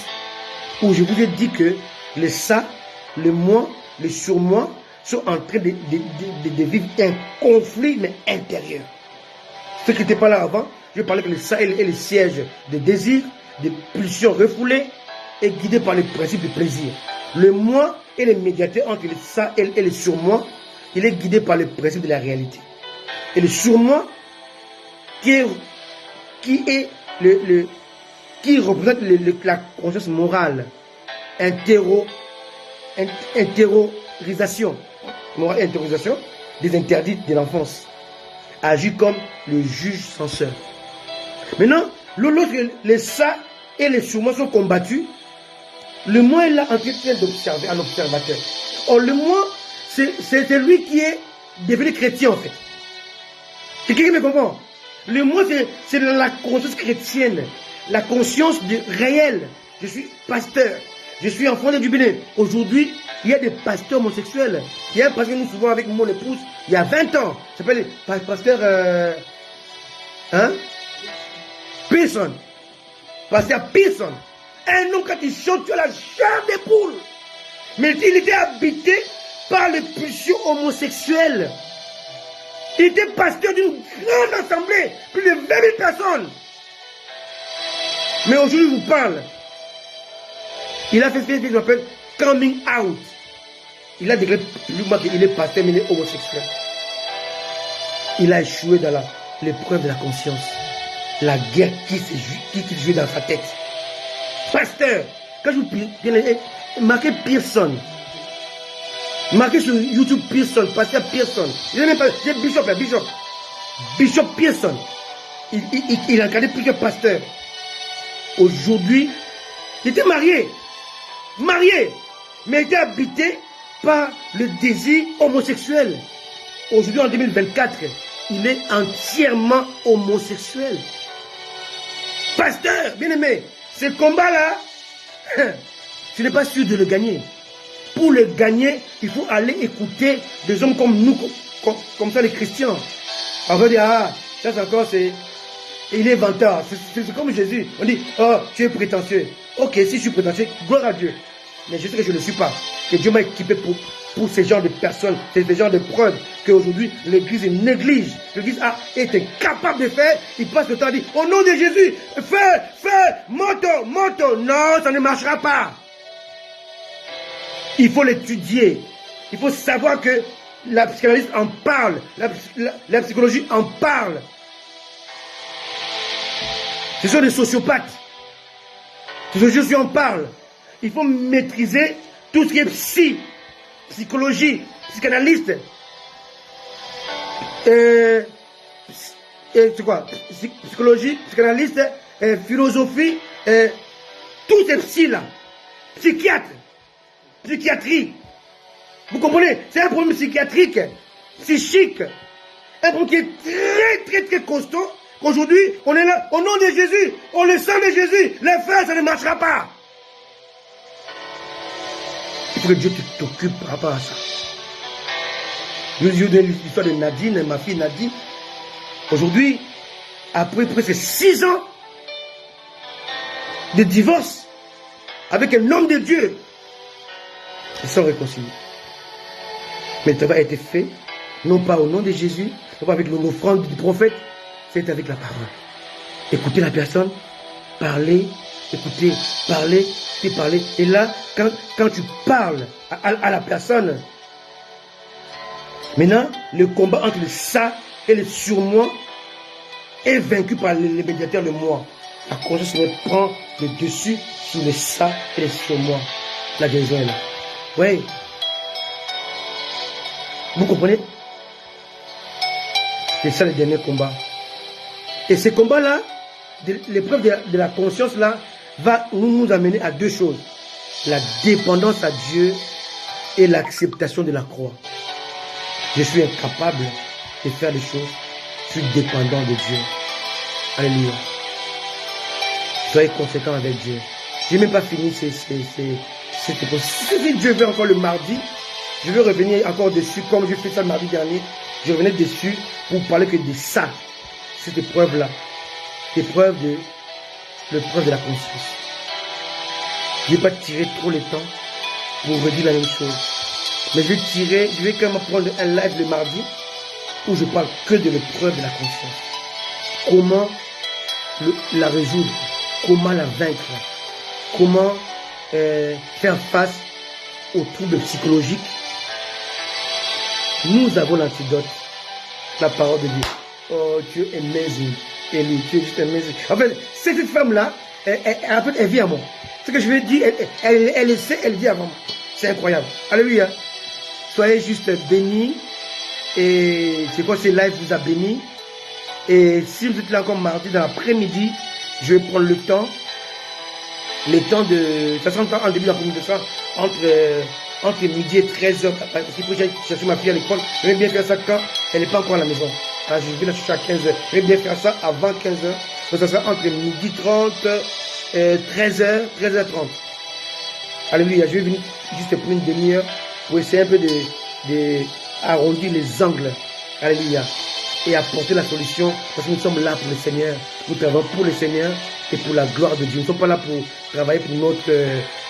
où je vous ai dit que les ça, le moi, les surmoi sont en train de vivre un conflit mais intérieur. Ce qui n'était pas là avant, je parlais que le ça est le siège des désirs, des pulsions refoulées et guidé par les principes du plaisir. Le moi est le médiateur entre le ça et le surmoi. Il est guidé par les principes de la réalité. Et le surmoi qui représente la conscience morale, intériorisation des interdits de l'enfance, agit comme le juge censeur. Maintenant, lorsque les ça et les surmoi sont combattus, le moi est là en train d'observer un observateur. Or, le moi, c'est lui qui est devenu chrétien en fait. Quelqu'un qui me comprend? Le moi, c'est la conscience chrétienne, la conscience du réel. Je suis pasteur, je suis enfant du Bénin. Aujourd'hui, il y a des pasteurs homosexuels. Il y a un pasteur que nous souvent avec mon épouse, il y a 20 ans. Ça s'appelle pasteur Pearson. Pasteur Pearson. Un homme, quand il chante, tu as la chair des poules. Mais il était habité par les pulsions homosexuelles. Il était pasteur d'une grande assemblée, plus de 20 000 personnes. Mais aujourd'hui, je vous parle. Il a fait ce qu'on appelle coming out. Il a déclaré qu'il est pasteur, mais il est homosexuel. Il a échoué dans l'épreuve de la conscience. La guerre qui joue dans sa tête. Pasteur, quand je vous marquez Pearson. Marquez sur YouTube Pearson, pasteur Pearson. C'est Bishop Pearson. Il a regardé plusieurs pasteurs. Aujourd'hui, il était marié, mais il était habité par le désir homosexuel. Aujourd'hui, en 2024, il est entièrement homosexuel. Pasteur, bien aimé, ce combat-là, tu n'es pas sûr de le gagner. Pour le gagner, il faut aller écouter des hommes comme nous, comme ça les chrétiens. On va dire, ah, ça c'est encore, il est vantard. C'est comme Jésus. On dit, oh, tu es prétentieux. Ok, si je suis prétentieux, gloire à Dieu. Mais je sais que je ne le suis pas. Que Dieu m'a équipé pour ce genre de personnes, ce genre de preuves qu'aujourd'hui l'Église néglige. L'Église a été capable de faire. Il passe le temps à dire, au nom de Jésus, fais, moto. Non, ça ne marchera pas. Il faut l'étudier. Il faut savoir que la psychanalyse en parle. La psychologie en parle. Ce sont des sociopathes. Jésus en parle. Il faut maîtriser tout ce qui est psychologie, psychanalyste. C'est quoi? Psychologie, psychanalyste, philosophie, tous ces psy-là. Psychiatrie. Vous comprenez? C'est un problème psychiatrique, psychique. Un problème qui est très costaud. Aujourd'hui, on est là, au nom de Jésus, on le sang de Jésus. Les frères, ça ne marchera pas. Il faut que Dieu t'occupe par rapport à ça. Je vous donne l'histoire de Nadine, ma fille Nadine. Aujourd'hui, après presque 6 ans de divorce avec un homme de Dieu, ils sont réconciliés. Mais le travail a été fait, non pas au nom de Jésus, non pas avec l'offrande du prophète, c'est avec la parole. Écoutez la personne, parlez, écoutez, parlez, et parler. Et là, quand tu parles à la personne, maintenant, le combat entre le ça et le surmoi est vaincu par les médiateurs de moi. La conscience prend le dessus sur le ça et le surmoi. La guérison est là. Oui. Vous comprenez? C'est ça le dernier combat. Et ce combat-là, l'épreuve de la conscience-là, va nous amener à 2 choses. La dépendance à Dieu et l'acceptation de la croix. Je suis incapable de faire des choses. Je suis dépendant de Dieu. Alléluia. Soyez conséquent avec Dieu. Je n'ai même pas fini c'était possible. Si Dieu veut encore le mardi, je vais revenir encore dessus, comme je fais ça le mardi dernier. Je revenais dessus pour parler que de ça, cette épreuve-là, l'épreuve de la conscience. Je ne vais pas tirer trop le temps pour redire la même chose. Mais je vais quand même prendre un live le mardi où je parle que de l'épreuve de la conscience. Comment la résoudre, comment la vaincre, comment faire face aux troubles psychologiques. Nous avons l'antidote, la parole de Dieu. Oh, tu es amazing. Élie, tu es juste amazing. En fait, cette femme-là, elle vit à moi. Ce que je vais dire, elle sait, elle vit avant moi. C'est incroyable. Alléluia. Soyez juste bénis. Et c'est quoi, ces lives vous a bénis. Et si vous êtes là encore mardi dans l'après-midi, je vais prendre le temps de... Ça sera en début d'après-midi, entre midi et 13h. Parce qu'il faut que j'aille chercher ma fille à l'école. Je vais bien faire ça quand elle n'est pas encore à la maison. Alors, je vais la chercher à 15h. Je vais bien faire ça avant 15h. Donc ça sera entre midi 30, 13h, 13h30. Alléluia. Je vais venir juste pour une demi-heure pour essayer un peu de arrondir les angles. Alléluia. Et apporter la solution. Parce que nous sommes là pour le Seigneur. Nous travaillons pour le Seigneur et pour la gloire de Dieu. Nous ne sommes pas là pour travailler pour notre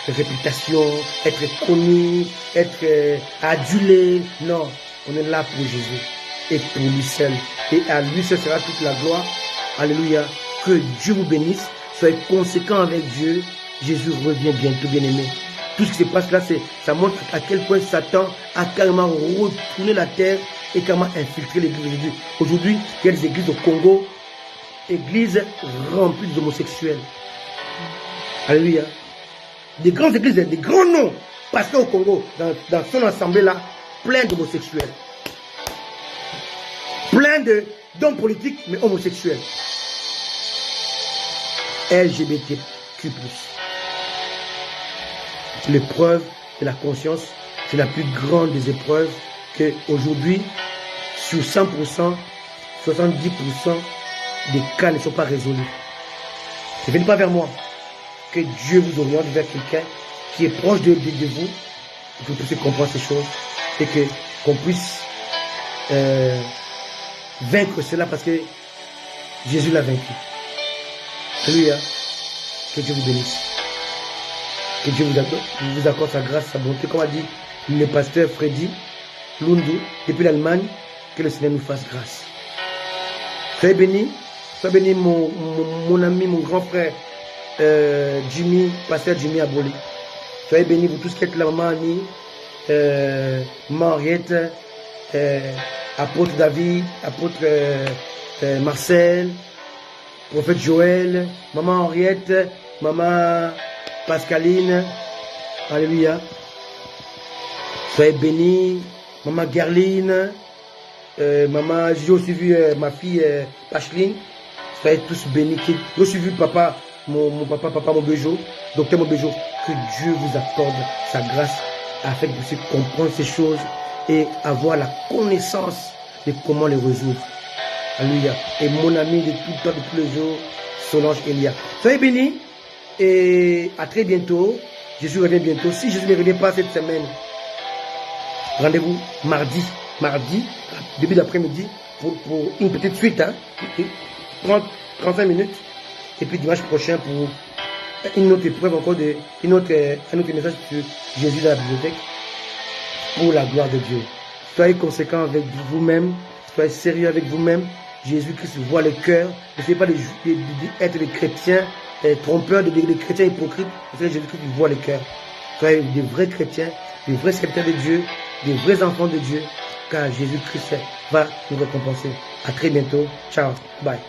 réputation, être connu, être adulé. Non, on est là pour Jésus et pour lui seul. Et à lui seul sera toute la gloire. Alléluia. Que Dieu vous bénisse. Soyez conséquents avec Dieu. Jésus revient bientôt, bien-aimé. Tout ce qui se passe là, ça montre à quel point Satan a carrément retourné la terre et carrément infiltré l'église de Dieu. Aujourd'hui, il y a des églises au Congo, églises remplies d'homosexuels. Alléluia. Des grandes églises, des grands noms, pasteurs au Congo, dans son assemblée là, plein d'homosexuels. Plein d'hommes politiques, mais homosexuels. LGBTQ+. L'épreuve de la conscience, c'est la plus grande des épreuves que aujourd'hui, sur 100%, 70% des cas ne sont pas résolus. Ne venez pas vers moi. Que Dieu vous oriente vers quelqu'un qui est proche de vous, et que vous puissiez comprendre ces choses et qu'on puisse vaincre cela parce que Jésus l'a vaincu. Alléluia. Que Dieu vous bénisse. Que Dieu vous accorde sa grâce, sa bonté. Comme a dit le pasteur Freddy Lundu, depuis l'Allemagne, que le Seigneur nous fasse grâce. Soyez bénis. Soyez bénis mon ami, mon grand frère Jimmy, pasteur Jimmy Aboli. Soyez bénis vous tous qui êtes là, maman Annie, maman Henriette, apôtre David, apôtre Marcel, prophète Joël, maman Henriette, maman Pascaline. Alléluia. Soyez bénis. Maman Gerline. Maman, j'ai aussi vu ma fille Pacheline. Soyez tous bénis. J'ai aussi vu papa, mon papa Mobejo, docteur Mobejo. Que Dieu vous accorde sa grâce afin que vous puissiez comprendre ces choses et avoir la connaissance de comment les résoudre. Alléluia. Et mon ami de tout temps, de tous les jours, Solange Elia. Soyez bénis. Et à très bientôt. Jésus revient bientôt. Si Jésus ne revient pas cette semaine, rendez-vous mardi, début d'après-midi, pour une petite suite, hein, 35 minutes. Et puis dimanche prochain pour une autre épreuve, encore un autre message sur Jésus dans la bibliothèque, pour la gloire de Dieu. Soyez conséquents avec vous-même, soyez sérieux avec vous-même. Jésus-Christ voit le cœur. N'essayez pas d'être des chrétiens trompeurs, des chrétiens hypocrites. Jésus-Christ voit le cœur. Soyez des vrais chrétiens, des vrais serviteurs de Dieu, des vrais enfants de Dieu, car Jésus-Christ va nous récompenser. À très bientôt. Ciao. Bye.